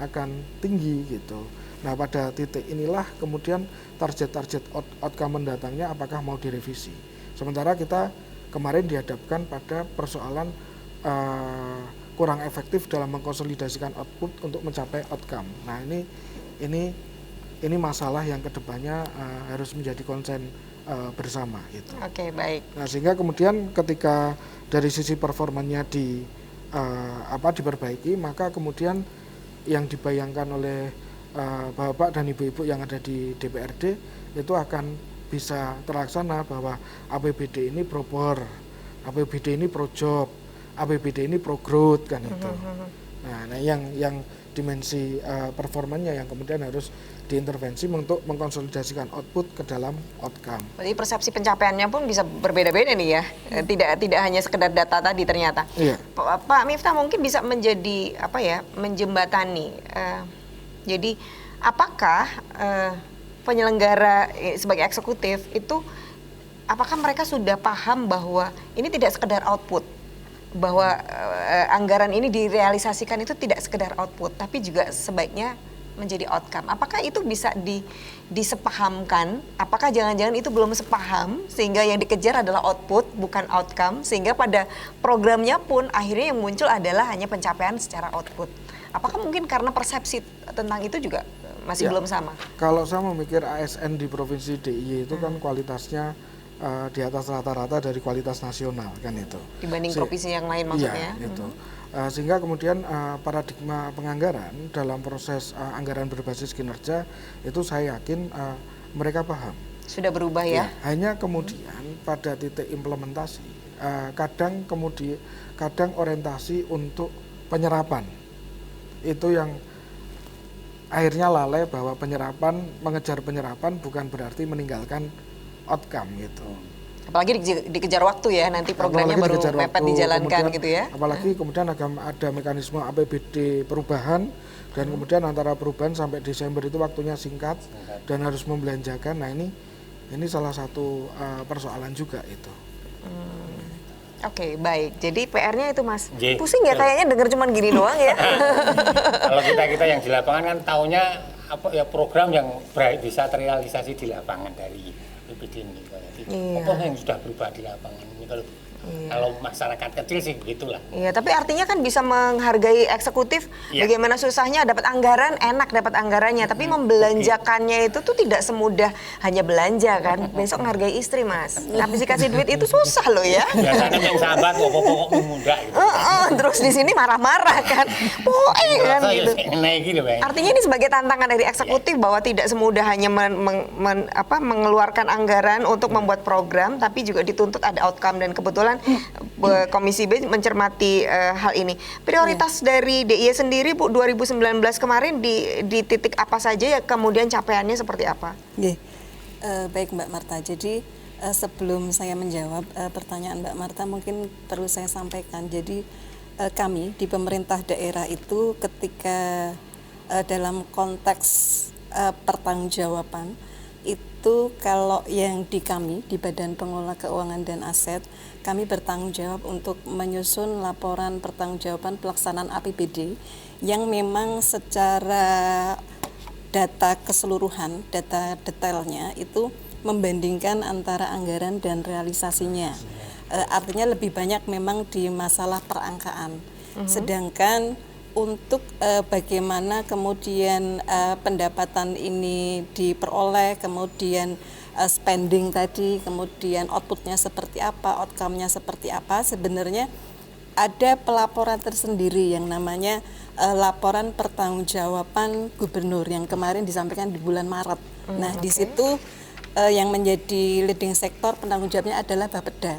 akan tinggi gitu. Nah pada titik inilah kemudian target-target outcome mendatangnya apakah mau direvisi. Sementara kita kemarin dihadapkan pada persoalan kurang efektif dalam mengkonsolidasikan output untuk mencapai outcome. Nah ini masalah yang kedepannya harus menjadi konsen bersama gitu. Oke, baik. Nah sehingga kemudian ketika dari sisi performanya diperbaiki, maka kemudian yang dibayangkan oleh bapak dan ibu-ibu yang ada di DPRD itu akan bisa terlaksana bahwa APBD ini pro bor, APBD ini pro job, APBD ini pro growth kan itu. Nah yang dimensi performanya yang kemudian harus diintervensi untuk mengkonsolidasikan output ke dalam outcome. Jadi persepsi pencapaiannya pun bisa berbeda-beda nih ya, tidak hanya sekedar data tadi ternyata. Iya. Pak Miftah mungkin bisa menjadi menjembatani. Jadi apakah penyelenggara sebagai eksekutif itu, apakah mereka sudah paham bahwa ini tidak sekedar output, bahwa anggaran ini direalisasikan itu tidak sekedar output, tapi juga sebaiknya menjadi outcome. Apakah itu bisa disepahamkan? Apakah jangan-jangan itu belum sepaham sehingga yang dikejar adalah output bukan outcome, sehingga pada programnya pun akhirnya yang muncul adalah hanya pencapaian secara output. Apakah mungkin karena persepsi tentang itu juga masih belum sama? Kalau saya memikir ASN di Provinsi DIY itu kan kualitasnya di atas rata-rata dari kualitas nasional kan itu. Dibanding provinsi yang lain maksudnya? Iya, itu. Sehingga kemudian paradigma penganggaran dalam proses anggaran berbasis kinerja itu saya yakin mereka paham. Sudah berubah ya? Hanya kemudian pada titik implementasi kadang orientasi untuk penyerapan itu yang akhirnya lalai bahwa mengejar penyerapan bukan berarti meninggalkan outcome gitu. Apalagi dikejar waktu ya, nanti programnya baru mepet dijalankan gitu ya. Apalagi kemudian ada mekanisme APBD perubahan dan kemudian antara perubahan sampai Desember itu waktunya singkat dan harus membelanjakan. Nah ini salah satu persoalan juga itu. Oke, baik. Jadi PR-nya itu Mas. Pusing ya kayaknya denger cuman gini doang ya. Kalau kita yang di lapangan kan taunya program yang bisa terrealisasi di lapangan dari PPD ini. Apa yang sudah berubah di lapangan ini kalau masyarakat kecil sih begitulah. Iya, tapi artinya kan bisa menghargai eksekutif. Bagaimana susahnya dapat anggaran, enak dapat anggarannya, tapi membelanjakannya itu tuh tidak semudah hanya belanja kan. Besok menghargai istri Mas. Habis dikasih duit itu susah loh ya. Biasanya yang sahabat pokok muda gitu. Terus di sini marah-marah kan. Kan gitu. Artinya ini sebagai tantangan dari eksekutif bahwa tidak semudah hanya mengeluarkan anggaran untuk membuat program, tapi juga dituntut ada outcome, dan kebetulan Komisi B mencermati hal ini. Prioritas dari DIY sendiri Bu 2019 kemarin di titik apa saja ya, kemudian capaiannya seperti apa? Baik Mbak Marta, jadi sebelum saya menjawab pertanyaan Mbak Marta mungkin perlu saya sampaikan. Jadi kami di pemerintah daerah itu ketika dalam konteks pertanggungjawaban itu, kalau yang di kami di Badan Pengelola Keuangan dan Aset, kami bertanggung jawab untuk menyusun laporan pertanggungjawaban pelaksanaan APBD yang memang secara data keseluruhan, data detailnya itu membandingkan antara anggaran dan realisasinya. Artinya lebih banyak memang di masalah perangkaan. Sedangkan untuk bagaimana kemudian pendapatan ini diperoleh, kemudian spending tadi, kemudian outputnya seperti apa, outcome-nya seperti apa, sebenarnya ada pelaporan tersendiri yang namanya laporan pertanggungjawaban gubernur yang kemarin disampaikan di bulan Maret. Nah, di situ yang menjadi leading sektor penanggung jawabnya adalah Bapeda.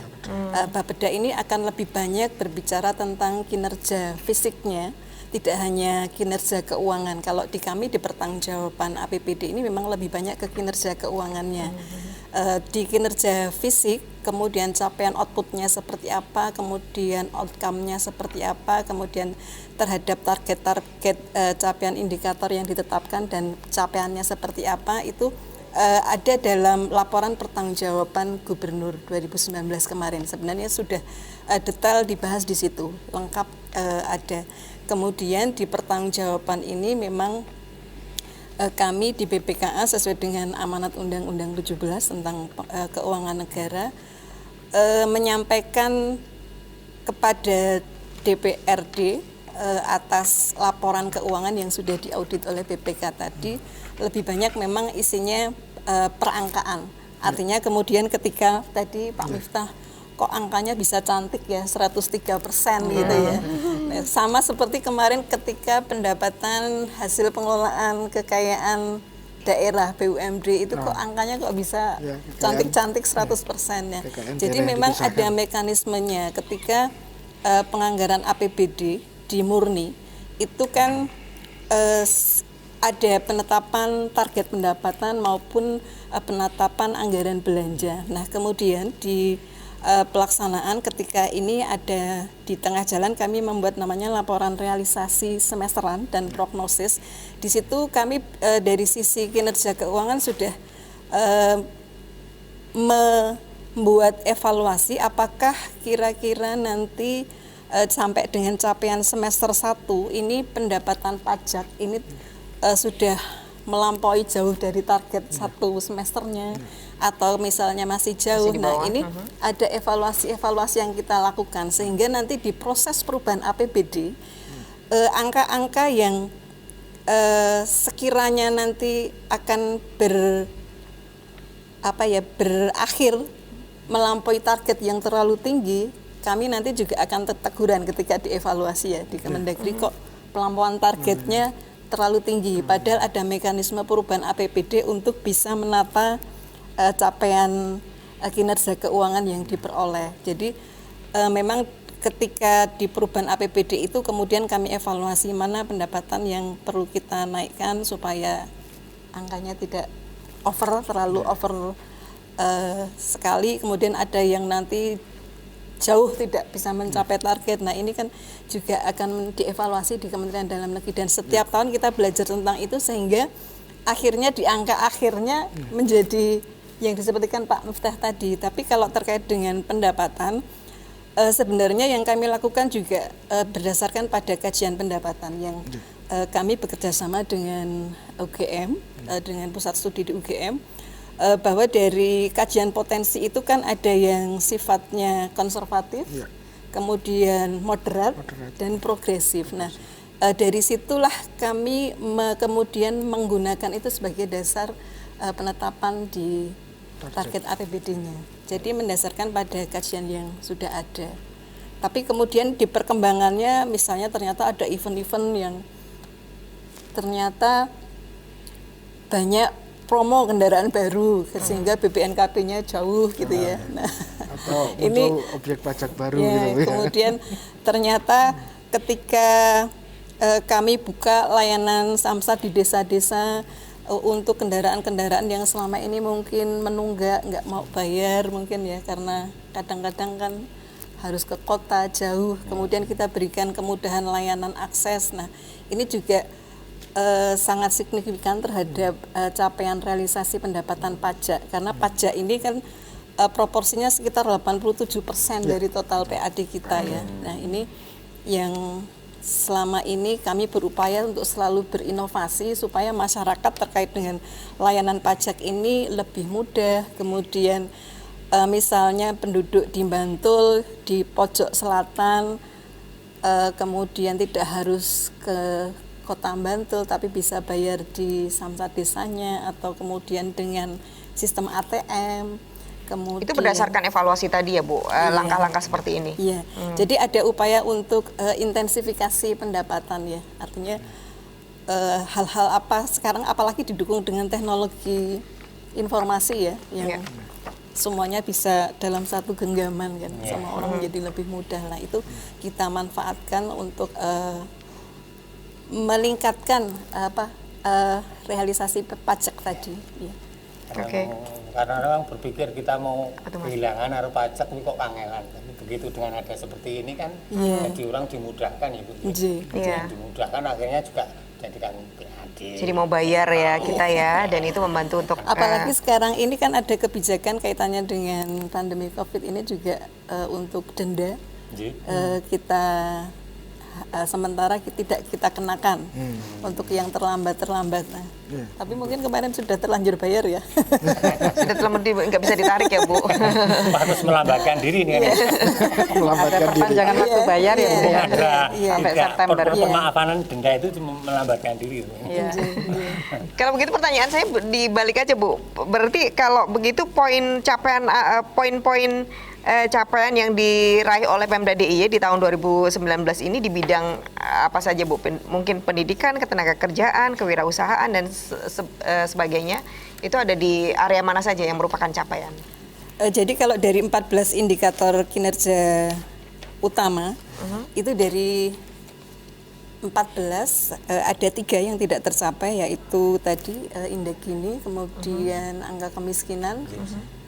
Bapeda ini akan lebih banyak berbicara tentang kinerja fisiknya, tidak hanya kinerja keuangan. Kalau di kami di pertanggungjawaban APBD ini memang lebih banyak ke kinerja keuangannya. Di kinerja fisik, kemudian capaian outputnya seperti apa, kemudian outcome-nya seperti apa, kemudian terhadap target-target capaian indikator yang ditetapkan dan capaiannya seperti apa, itu ada dalam laporan pertanggungjawaban Gubernur 2019 kemarin. Sebenarnya sudah detail dibahas di situ, lengkap ada. Kemudian di pertanggungjawaban ini memang kami di BPKA sesuai dengan amanat Undang-Undang 17 tentang keuangan negara menyampaikan kepada DPRD atas laporan keuangan yang sudah diaudit oleh BPK tadi, lebih banyak memang isinya perangkaan. Artinya kemudian ketika tadi Pak Miftah, kok angkanya bisa cantik ya, 103% gitu ya. Nah, sama seperti kemarin ketika pendapatan hasil pengelolaan kekayaan daerah BUMD itu kok angkanya kok bisa cantik-cantik 100% ya. Jadi memang ada mekanismenya ketika penganggaran APBD di Murni itu kan ada penetapan target pendapatan maupun penetapan anggaran belanja. Nah, kemudian di pelaksanaan ketika ini ada di tengah jalan kami membuat namanya laporan realisasi semesteran dan prognosis. Di situ kami dari sisi kinerja keuangan sudah membuat evaluasi apakah kira-kira nanti sampai dengan capaian semester 1 ini pendapatan pajak ini sudah melampaui jauh dari target satu semesternya atau misalnya masih jauh. Nah, ini ada evaluasi yang kita lakukan sehingga nanti di proses perubahan APBD angka-angka yang sekiranya nanti akan berakhir melampaui target yang terlalu tinggi, kami nanti juga akan teguran ketika dievaluasi ya di Kemendagri, kok pelampauan targetnya terlalu tinggi, padahal ada mekanisme perubahan APBD untuk bisa menata capaian kinerja keuangan yang diperoleh. Jadi memang ketika di perubahan APBD itu kemudian kami evaluasi mana pendapatan yang perlu kita naikkan supaya angkanya tidak terlalu over sekali, kemudian ada yang nanti jauh tidak bisa mencapai target. Nah, ini kan juga akan dievaluasi di Kementerian Dalam Negeri dan setiap tahun kita belajar tentang itu sehingga akhirnya di angka akhirnya menjadi yang disebutkan Pak Miftah tadi. Tapi kalau terkait dengan pendapatan sebenarnya yang kami lakukan juga berdasarkan pada kajian pendapatan yang kami bekerja sama dengan UGM, dengan pusat studi di UGM, bahwa dari kajian potensi itu kan ada yang sifatnya konservatif, kemudian moderat dan progresif. Nah, dari situlah kami kemudian menggunakan itu sebagai dasar penetapan di target APBD-nya. Jadi mendasarkan pada kajian yang sudah ada. Tapi kemudian di perkembangannya misalnya ternyata ada event-event yang ternyata banyak promo kendaraan baru sehingga BPNKB-nya jauh gitu ya. Nah, atau ini objek pajak baru ya, gitu. Kemudian ternyata ketika kami buka layanan samsat di desa-desa untuk kendaraan-kendaraan yang selama ini mungkin menunggak, nggak mau bayar mungkin ya karena kadang-kadang kan harus ke kota jauh. Kemudian kita berikan kemudahan layanan akses. Nah, ini juga sangat signifikan terhadap capaian realisasi pendapatan pajak karena pajak ini kan proporsinya sekitar 87% dari total PAD kita ya. Nah, ini yang selama ini kami berupaya untuk selalu berinovasi supaya masyarakat terkait dengan layanan pajak ini lebih mudah. Kemudian misalnya penduduk di Bantul di pojok selatan kemudian tidak harus ke Kota Bantul, tapi bisa bayar di samsat desanya, atau kemudian dengan sistem ATM. Kemudian, itu berdasarkan evaluasi tadi ya Bu, langkah-langkah seperti ini. Iya, jadi ada upaya untuk intensifikasi pendapatan ya, artinya hal-hal apa sekarang apalagi didukung dengan teknologi informasi ya, yang semuanya bisa dalam satu genggaman kan, sama orang menjadi lebih mudah. Nah itu kita manfaatkan untuk meningkatkan realisasi pajak tadi. Ya. Karena orang berpikir kita mau kehilangan harus pajak ini kok kangelan. Tapi begitu dengan ada seperti ini kan, jadi orang dimudahkan ya Bu. Dimudahkan akhirnya juga jadikan adil. Jadi mau bayar ya kita ya, dan itu membantu untuk apalagi sekarang ini kan ada kebijakan kaitannya dengan pandemi COVID ini juga untuk denda kita sementara tidak kita kenakan untuk yang terlambat. Nah, tapi mungkin kemarin sudah terlanjur bayar ya. Sudah terlambat, nggak bisa ditarik ya Bu. Harus melambatkan diri nih kan. Ada perpanjangan waktu bayar ya Bu ya. Sampai September. Pemaafan denda itu melambatkan diri. Kalau begitu pertanyaan saya dibalik aja Bu. Berarti kalau begitu poin capaian poin-poin capaian yang diraih oleh Pemda DIY di tahun 2019 ini di bidang apa saja Bu? Mungkin pendidikan, ketenagakerjaan, kewirausahaan dan sebagainya. Itu ada di area mana saja yang merupakan capaian? Jadi kalau dari 14 indikator kinerja utama itu dari 14 ada 3 yang tidak tercapai, yaitu tadi indeks Gini, kemudian angka kemiskinan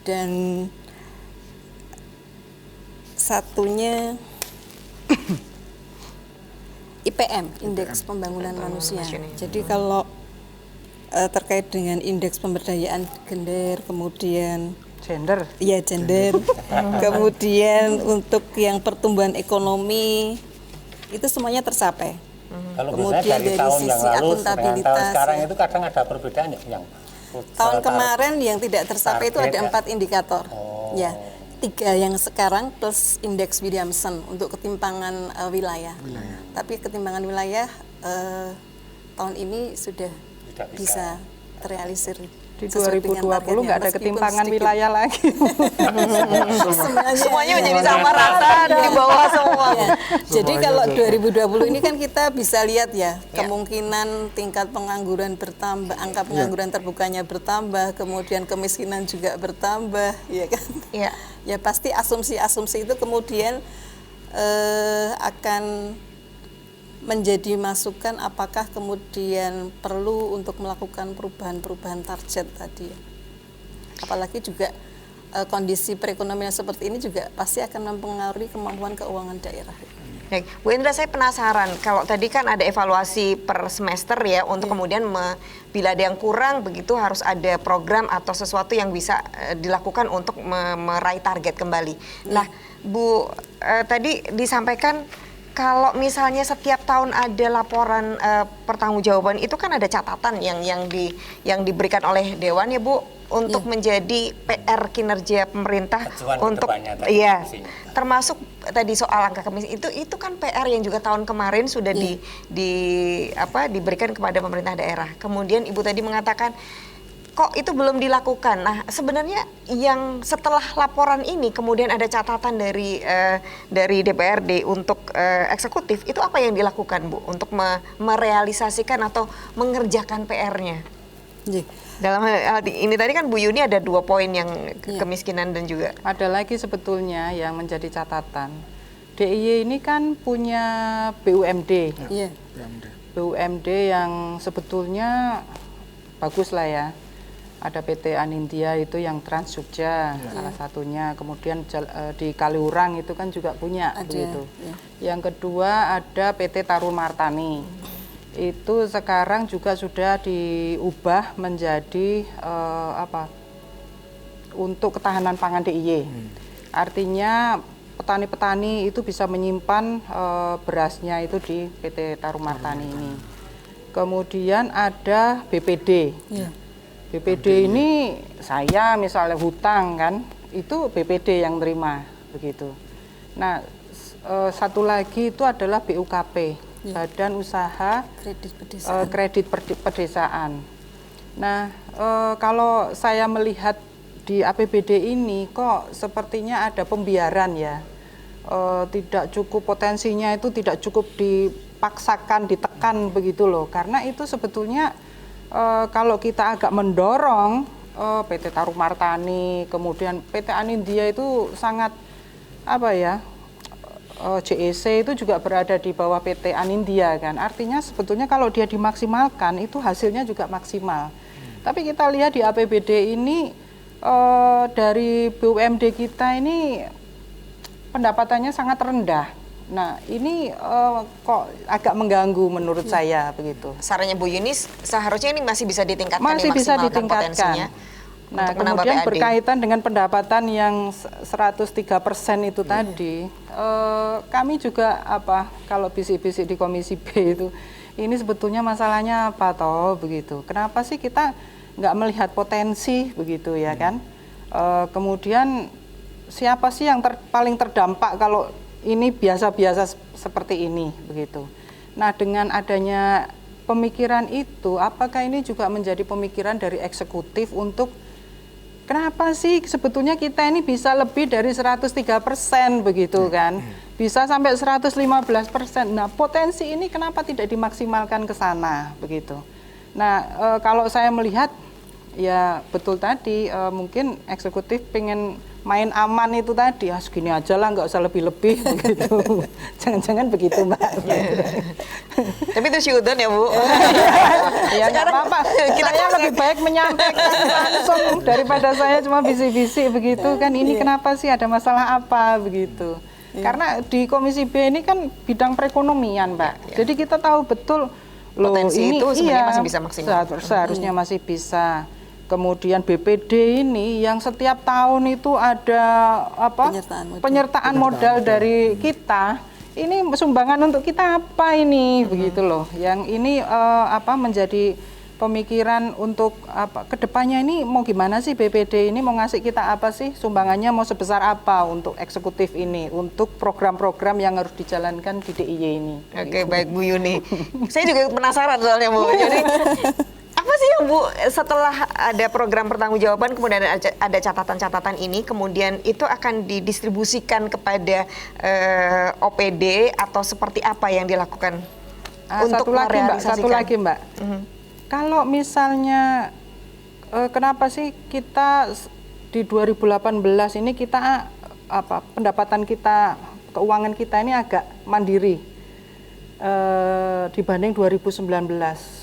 dan satunya IPM, indeks pembangunan manusia. Jadi kalau terkait dengan indeks pemberdayaan gender, kemudian gender, kemudian untuk yang pertumbuhan ekonomi itu semuanya tercapai. Kalau kemudian dari tahun yang lalu dengan tahun sekarang itu kadang ada perbedaan yang tahun kemarin yang tidak tercapai itu ada 4 indikator. Ya. 3 yang sekarang plus indeks Williamson untuk ketimpangan wilayah. Tapi ketimpangan wilayah tahun ini sudah bisa terrealisir. Di 2020 nggak ada ketimpangan wilayah lagi. Semuanya menjadi sama rata di bawah semua. Jadi kalau 2020 ini kan kita bisa lihat ya, kemungkinan tingkat pengangguran bertambah, angka pengangguran terbukanya bertambah, kemudian kemiskinan juga bertambah, ya kan? Ya pasti asumsi-asumsi itu kemudian akan menjadi masukan apakah kemudian perlu untuk melakukan perubahan-perubahan target tadi. Apalagi juga kondisi perekonomian seperti ini juga pasti akan mempengaruhi kemampuan keuangan daerah. Baik, Bu Indra, saya penasaran, kalau tadi kan ada evaluasi per semester ya, untuk kemudian bila ada yang kurang begitu harus ada program atau sesuatu yang bisa dilakukan untuk meraih target kembali. Nah, Bu, tadi disampaikan kalau misalnya setiap tahun ada laporan pertanggungjawaban itu kan ada catatan yang diberikan oleh Dewan ya Bu, untuk menjadi PR kinerja pemerintah untuk termasuk tadi soal angka kemiskinan itu kan PR yang juga tahun kemarin sudah diberikan kepada pemerintah daerah. Kemudian Ibu tadi mengatakan kok itu belum dilakukan. Nah, sebenarnya yang setelah laporan ini kemudian ada catatan dari DPRD untuk eksekutif, itu apa yang dilakukan Bu untuk merealisasikan atau mengerjakan PR-nya? Dalam hal ini tadi kan Bu Yuni ada 2 poin yang kemiskinan dan juga ada lagi sebetulnya yang menjadi catatan. DIY ini kan punya BUMD. BUMD yang sebetulnya bagus lah ya. Ada PT Anindya itu yang Trans Jogja salah satunya, kemudian di Kaliurang itu kan juga punya begitu. Yang kedua ada PT Tarun Martani. Itu sekarang juga sudah diubah menjadi untuk ketahanan pangan DIY. Artinya petani-petani itu bisa menyimpan berasnya itu di PT Tarun Martani ini. Kemudian ada BPD. BPD ini saya misalnya hutang kan, itu BPD yang terima begitu. Nah, satu lagi itu adalah BUKP, Badan Usaha Kredit Pedesaan. Nah, kalau saya melihat di APBD ini kok sepertinya ada pembiaran ya, tidak cukup, potensinya itu tidak cukup dipaksakan, ditekan begitu loh, karena itu sebetulnya kalau kita agak mendorong PT Taruh Martani, kemudian PT Anindya itu sangat apa ya, JEC itu juga berada di bawah PT Anindya kan, artinya sebetulnya kalau dia dimaksimalkan itu hasilnya juga maksimal. Tapi kita lihat di APBD ini dari BUMD kita ini pendapatannya sangat rendah. Nah ini kok agak mengganggu menurut saya begitu. Sarannya Bu Yuni seharusnya ini masih bisa ditingkatkan, masih bisa ditingkatkan potensinya. Nah kemudian berkaitan dengan pendapatan yang 103% itu tadi, kami juga kalau bisik-bisik di Komisi B itu, ini sebetulnya masalahnya apa toh begitu? Kenapa sih kita nggak melihat potensi begitu ya kan? Kemudian siapa sih yang paling terdampak kalau ini biasa-biasa seperti ini begitu? Nah dengan adanya pemikiran itu, apakah ini juga menjadi pemikiran dari eksekutif untuk kenapa sih sebetulnya kita ini bisa lebih dari 103% begitu kan? Bisa sampai 115%. Nah, potensi ini kenapa tidak dimaksimalkan ke sana begitu? Nah, kalau saya melihat ya betul tadi mungkin eksekutif pengen main aman itu tadi, segini aja lah, nggak usah lebih-lebih begitu. Jangan-jangan begitu Mbak. Tapi itu syudon ya Bu. Ya nggak apa-apa. Saya lebih baik menyampaikan langsung daripada saya cuma bisik-bisik begitu kan. Ini kenapa sih, ada masalah apa begitu? Karena di Komisi B ini kan bidang perekonomian Mbak. Jadi kita tahu betul potensi ini, itu sebenarnya masih bisa maksimal. Seharusnya masih bisa. Kemudian BPD ini yang setiap tahun itu ada penyertaan modal dari kita. Ini sumbangan untuk kita apa ini begitu loh. Yang ini menjadi pemikiran untuk kedepannya ini mau gimana sih BPD ini mau ngasih kita apa sih, sumbangannya mau sebesar apa untuk eksekutif ini, untuk program-program yang harus dijalankan di DIY ini. Oke, baik Bu Yuni. Saya juga penasaran soalnya Bu. Jadi apa sih yang Bu, setelah ada program pertanggungjawaban kemudian ada catatan-catatan ini, kemudian itu akan didistribusikan kepada OPD atau seperti apa yang dilakukan untuk merealisasikan? Satu lagi Mbak. Kalau misalnya kenapa sih kita di 2018 ini kita pendapatan kita, keuangan kita ini agak mandiri dibanding 2019.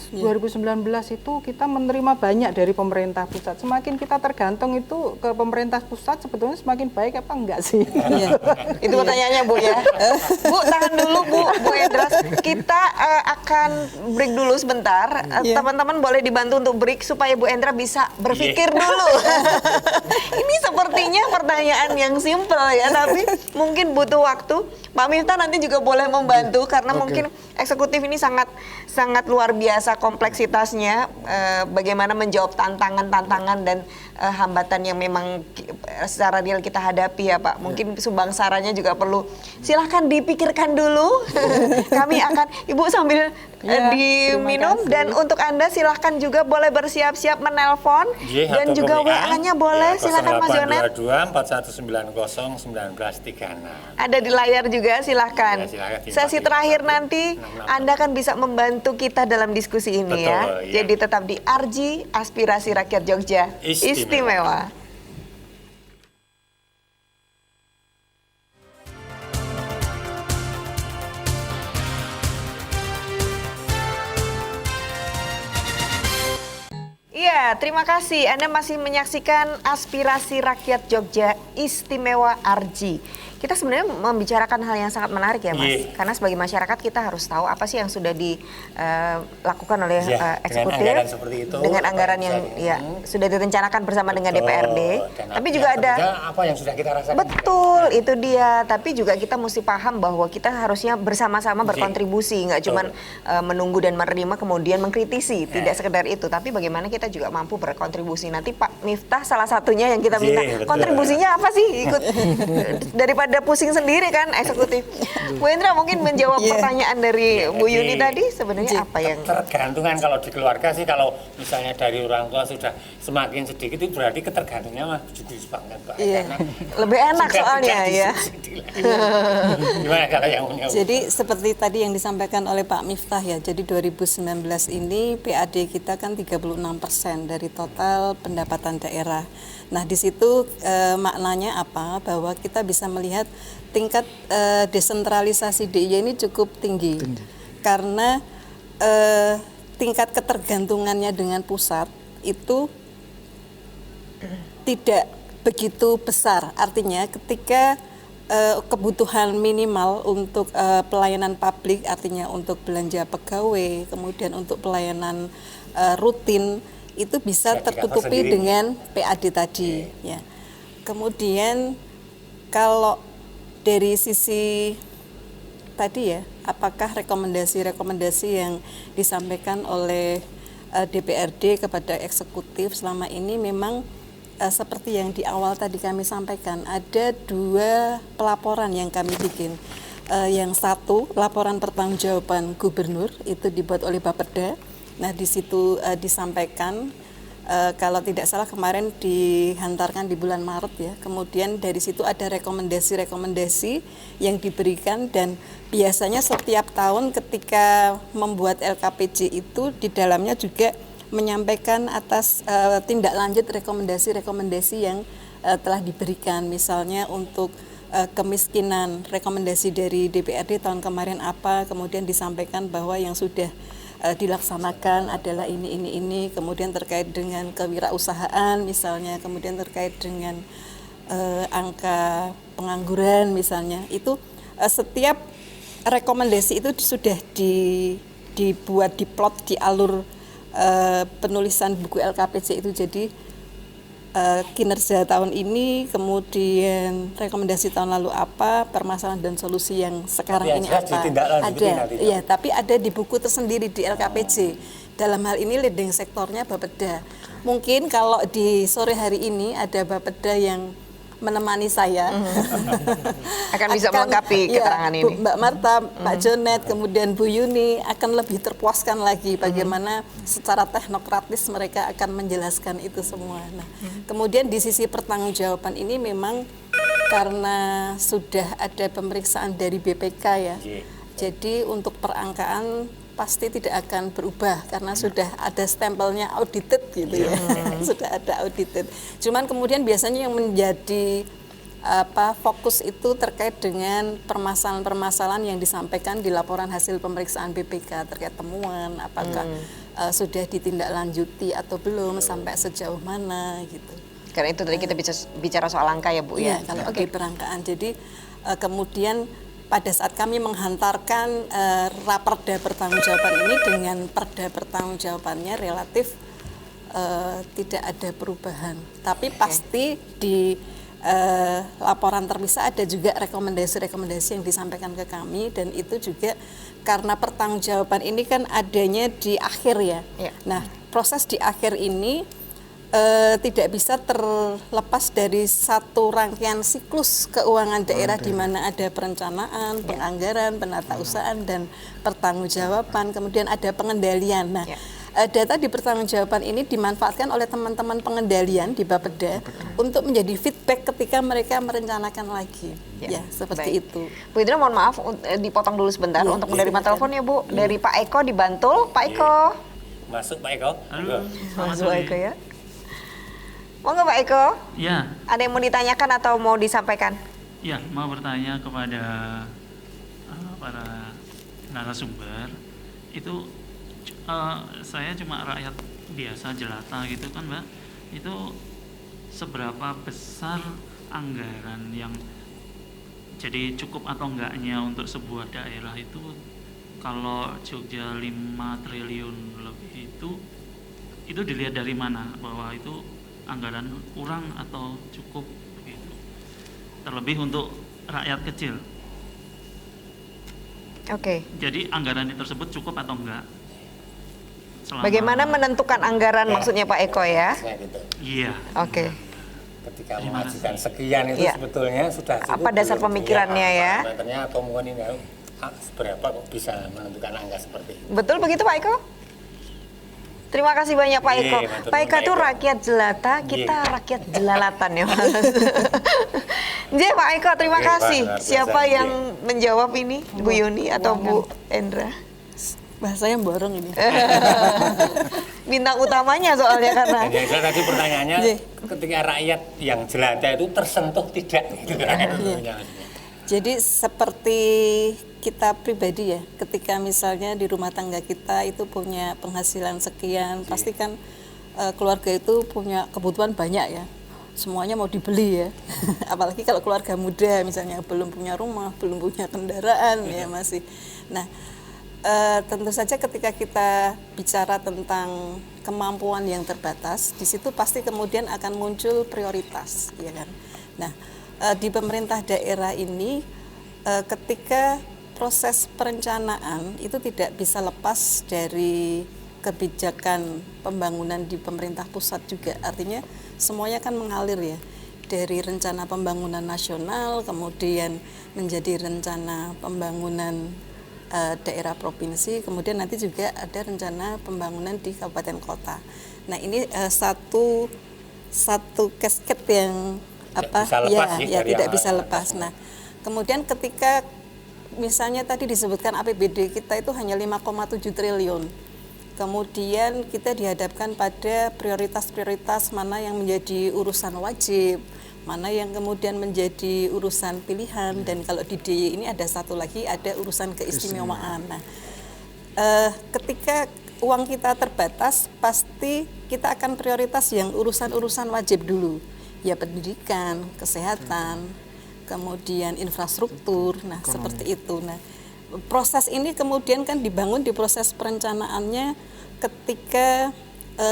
2019 itu kita menerima banyak dari pemerintah pusat. Semakin kita tergantung itu ke pemerintah pusat, sebetulnya semakin baik apa enggak sih? Itu pertanyaannya Bu ya. Bu, tahan dulu Bu Endras. Kita akan break dulu sebentar. Teman-teman boleh dibantu untuk break supaya Bu Endra bisa berpikir dulu. Ini sepertinya pertanyaan yang simpel ya, tapi mungkin butuh waktu. Pak Miftah nanti juga boleh membantu karena mungkin eksekutif ini sangat luar biasa kompleksitasnya, bagaimana menjawab tantangan-tantangan dan hambatan yang memang secara real kita hadapi ya Pak. Mungkin sumbang sarannya juga perlu silahkan dipikirkan dulu. Kami akan, Ibu sambil diminum, dan untuk Anda silahkan juga boleh bersiap-siap menelpon dan juga WA-nya boleh, silahkan Mas Yonet. 41901936. Ada di layar juga, silahkan. Sesi terakhir nanti Anda kan bisa membantu kita dalam diskusi ini. Betul, ya. Jadi tetap di Arji, Aspirasi Rakyat Jogja. Istimewa. Iya, terima kasih. Anda masih menyaksikan Aspirasi Rakyat Jogja Istimewa Arji. Kita sebenarnya membicarakan hal yang sangat menarik ya Mas. Karena sebagai masyarakat kita harus tahu apa sih yang sudah dilakukan oleh eksekutif. Dengan anggaran seperti itu. Dengan anggaran yang sudah direncanakan bersama dengan DPRD. Tapi juga ada apa yang sudah kita rasakan. Betul, itu dia. Tapi juga kita mesti paham bahwa kita harusnya bersama-sama berkontribusi. Nggak cuma menunggu dan menerima kemudian mengkritisi. Tidak sekedar itu. Tapi bagaimana kita juga mampu berkontribusi. Nanti Pak Miftah salah satunya yang kita minta kontribusinya apa sih ikut daripada pada pusing sendiri kan eksekutif. Bu Indra mungkin menjawab pertanyaan dari Bu Yuni tadi sebenarnya apa yang ketergantungan kalau di keluarga sih, kalau misalnya dari orang tua sudah semakin sedikit itu berarti ketergantungnya mah juga banget Pak. Karena lebih enak soalnya ya. Gimana kalau yang punya? Jadi seperti tadi yang disampaikan oleh Pak Miftah ya, jadi 2019 ini PAD kita kan 36% dari total pendapatan daerah. Nah di situ maknanya apa? Bahwa kita bisa melihat tingkat desentralisasi DIY ini cukup tinggi. Karena tingkat ketergantungannya dengan pusat itu tidak begitu besar. Artinya ketika kebutuhan minimal untuk pelayanan publik, artinya untuk belanja pegawai, kemudian untuk pelayanan rutin itu bisa tertutupi dengan PAD tadi. Ya. Kemudian kalau dari sisi tadi ya, apakah rekomendasi-rekomendasi yang disampaikan oleh DPRD kepada eksekutif selama ini memang seperti yang di awal tadi kami sampaikan, ada 2 pelaporan yang kami bikin. Yang satu, laporan pertanggungjawaban gubernur itu dibuat oleh Bapeda. Nah, di situ disampaikan kalau tidak salah kemarin dihantarkan di bulan Maret ya. Kemudian dari situ ada rekomendasi-rekomendasi yang diberikan, dan biasanya setiap tahun ketika membuat LKPJ itu di dalamnya juga menyampaikan atas tindak lanjut rekomendasi-rekomendasi yang telah diberikan. Misalnya untuk kemiskinan, rekomendasi dari DPRD tahun kemarin apa, kemudian disampaikan bahwa yang sudah dilaksanakan adalah ini, kemudian terkait dengan kewirausahaan misalnya, kemudian terkait dengan angka pengangguran misalnya, itu setiap rekomendasi itu sudah dibuat, diplot di alur penulisan buku LKPJ itu. Jadi kinerja tahun ini, kemudian rekomendasi tahun lalu apa, permasalahan dan solusi yang sekarang ini apa, ada, ya, tapi ada di buku tersendiri di LKPJ. Dalam hal ini leading sektornya Bapeda. Mungkin kalau di sore hari ini ada Bapeda yang menemani saya, akan bisa melengkapi keterangan ini. Mbak Marta, Pak Jonet, kemudian Bu Yuni akan lebih terpuaskan lagi bagaimana secara teknokratis mereka akan menjelaskan itu semua. Nah, kemudian di sisi pertanggungjawaban ini memang karena sudah ada pemeriksaan dari BPK ya, jadi untuk perangkaan pasti tidak akan berubah karena sudah ada stempelnya audited gitu ya. Sudah ada audited. Cuman kemudian biasanya yang menjadi fokus itu terkait dengan permasalahan-permasalahan yang disampaikan di laporan hasil pemeriksaan BPK terkait temuan, apakah sudah ditindaklanjuti atau belum, sampai sejauh mana gitu. Karena itu tadi kita bicara soal angka ya Bu ya. Kalau di perangkaan. Jadi kemudian pada saat kami menghantarkan raperda pertanggungjawaban ini dengan perda pertanggungjawabannya relatif tidak ada perubahan. Tapi pasti di laporan terpisah ada juga rekomendasi-rekomendasi yang disampaikan ke kami, dan itu juga karena pertanggungjawaban ini kan adanya di akhir ya. Nah, proses di akhir ini tidak bisa terlepas dari satu rangkaian siklus keuangan daerah di mana ada perencanaan, penganggaran, penatausahaan, dan pertanggungjawaban, kemudian ada pengendalian. Nah, data di pertanggungjawaban ini dimanfaatkan oleh teman-teman pengendalian di Bapeda untuk menjadi feedback ketika mereka merencanakan lagi. Ya, seperti itu. Bu Indra, mohon maaf dipotong dulu sebentar untuk menerima telepon ya Bu, dari Pak Eko di Bantul. Pak Eko. Masuk Pak Eko. Halo. Masuk Pak Eko ya. Mau nggak Pak Eko? Ya. Ada yang mau ditanyakan atau mau disampaikan? Ya, mau bertanya kepada para narasumber. Itu saya cuma rakyat biasa jelata gitu kan Mbak. Itu seberapa besar anggaran yang jadi cukup atau enggaknya untuk sebuah daerah itu? Kalau Jogja 5 triliun lebih itu dilihat dari mana bahwa itu anggaran kurang atau cukup begitu, terlebih untuk rakyat kecil. Jadi anggaran tersebut cukup atau enggak? Bagaimana menentukan anggaran maksudnya Pak Eko ya? Iya. ketika Terima mengajukan kasih. sekian itu Iya. sebetulnya sudah cukup Apa dasar belum? pemikirannya ya? Parameternya atau mungkin ini seberapa kok bisa menentukan angka seperti itu. Betul begitu Pak Eko? Terima kasih banyak Pak Iya, Eko. betul, Pak Eko Pak itu Eko. rakyat jelata, kita Iya. rakyat jelalatan ya Mas. Jadi Pak Eko, terima Oke, Pak, kasih. luar biasa. Siapa Iya. yang menjawab ini? Bu Yuni atau Bu Endra? Bahasanya borong ini. Bintang utamanya soalnya karena Dan yang jelas tadi pertanyaannya, Iya. ketika rakyat yang jelata itu tersentuh tidak? Gitu kan? Iya. Jadi seperti kita pribadi ya, ketika misalnya di rumah tangga kita itu punya penghasilan sekian, pasti kan keluarga itu punya kebutuhan banyak ya. Semuanya mau dibeli ya. Apalagi kalau keluarga muda misalnya belum punya rumah, belum punya kendaraan ya masih. Nah, tentu saja ketika kita bicara tentang kemampuan yang terbatas, di situ pasti kemudian akan muncul prioritas, ya kan. Nah, di pemerintah daerah ini ketika proses perencanaan itu tidak bisa lepas dari kebijakan pembangunan di pemerintah pusat juga. Artinya semuanya kan mengalir ya, dari rencana pembangunan nasional kemudian menjadi rencana pembangunan daerah provinsi, kemudian nanti juga ada rencana pembangunan di kabupaten kota. Nah, ini satu casket yang bisa lepas ya dari tidak yang bisa lepas. Nah, kemudian ketika misalnya tadi disebutkan APBD kita itu hanya 5,7 triliun. Kemudian kita dihadapkan pada prioritas-prioritas mana yang menjadi urusan wajib, mana yang kemudian menjadi urusan pilihan, dan kalau di DIY ini ada satu lagi, ada urusan keistimewaan. Nah, ketika uang kita terbatas, pasti kita akan prioritas yang urusan-urusan wajib dulu, ya pendidikan, kesehatan, kemudian infrastruktur, nah seperti itu. Nah, proses ini kemudian kan dibangun di proses perencanaannya ketika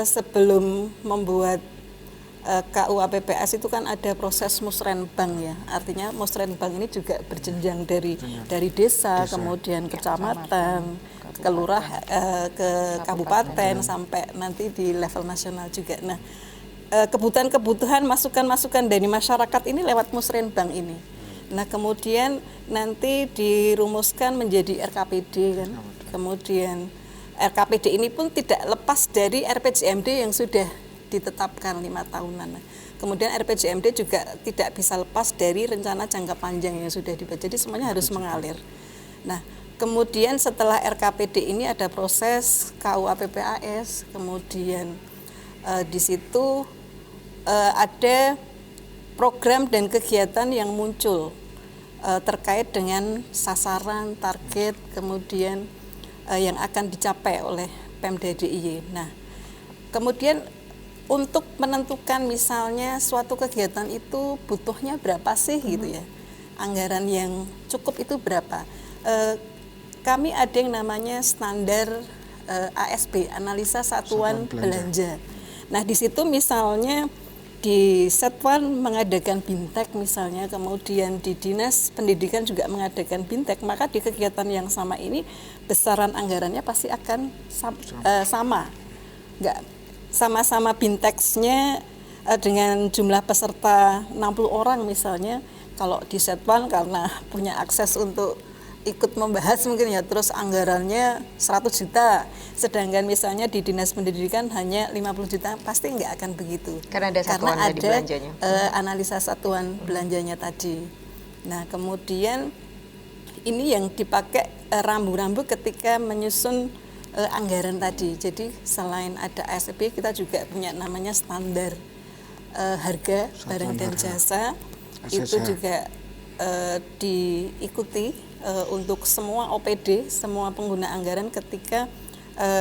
sebelum membuat KUA PPS itu kan ada proses musrenbang ya, artinya musrenbang ini juga berjenjang dari desa, kemudian kecamatan, ke kabupaten sampai nanti di level nasional juga. Nah, kebutuhan-kebutuhan masukan-masukan dari masyarakat ini lewat musrenbang ini. Nah, kemudian nanti dirumuskan menjadi RKPD kan. Kemudian RKPD ini pun tidak lepas dari RPJMD yang sudah ditetapkan 5 tahunan. Nah, kemudian RPJMD juga tidak bisa lepas dari rencana jangka panjang yang sudah dibuat. Jadi semuanya harus mengalir. Nah, kemudian setelah RKPD ini ada proses KUA PPAS, kemudian di situ ada program dan kegiatan yang muncul terkait dengan sasaran, target, kemudian yang akan dicapai oleh Pemda DIY. Nah, kemudian untuk menentukan misalnya suatu kegiatan itu butuhnya berapa sih gitu ya, anggaran yang cukup itu berapa. Kami ada yang namanya standar ASB, analisa satuan belanja. Nah, di situ misalnya di Setwan mengadakan bintek misalnya, kemudian di Dinas Pendidikan juga mengadakan bintek, maka di kegiatan yang sama ini besaran anggarannya pasti akan sama. Enggak sama-sama binteksnya dengan jumlah peserta 60 orang misalnya. Kalau di Setwan karena punya akses untuk ikut membahas mungkin ya, terus anggarannya 100 juta, sedangkan misalnya di Dinas Pendidikan hanya 50 juta, pasti nggak akan begitu. Karena ada satuan tadi belanjanya. Analisa satuan belanjanya tadi. Nah, kemudian ini yang dipakai rambu-rambu ketika menyusun anggaran tadi. Jadi selain ada ASB, kita juga punya namanya standar harga barang dan jasa. Itu juga diikuti untuk semua OPD, semua pengguna anggaran ketika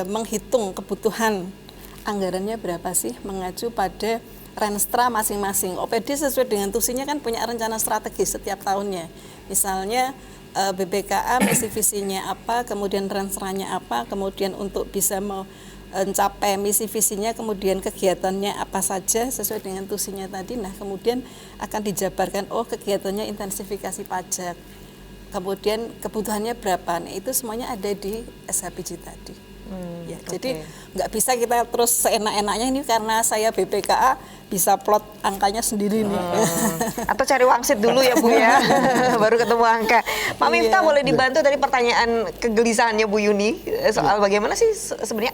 menghitung kebutuhan anggarannya berapa sih, mengacu pada Renstra masing-masing. OPD sesuai dengan tusinya kan punya rencana strategis setiap tahunnya. Misalnya BBKA misi visinya apa, kemudian Renstra-nya apa, kemudian untuk bisa mencapai misi visinya, kemudian kegiatannya apa saja sesuai dengan tusinya tadi. Nah, kemudian akan dijabarkan, oh kegiatannya intensifikasi pajak, kemudian kebutuhannya berapa. Nah, itu semuanya ada di SHPJ tadi. Ya, jadi nggak bisa kita terus seenak-enaknya ini karena saya BPKA bisa plot angkanya sendiri nih. Atau cari wangsit dulu ya Bu ya, baru ketemu angka. Pak Miftah boleh dibantu tadi pertanyaan kegelisahannya Bu Yuni soal bagaimana sih sebenarnya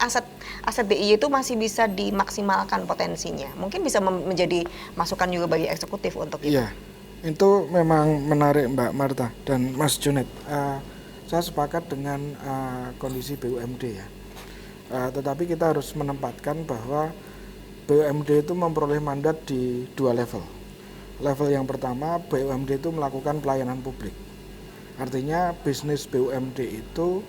aset DIY itu masih bisa dimaksimalkan potensinya. Mungkin bisa menjadi masukan juga bagi eksekutif untuk itu. Iya, itu memang menarik Mbak Marta dan Mas Junet. Saya sepakat dengan kondisi BUMD ya. Tetapi kita harus menempatkan bahwa BUMD itu memperoleh mandat di 2 level. Level yang pertama, BUMD itu melakukan pelayanan publik. Artinya bisnis BUMD itu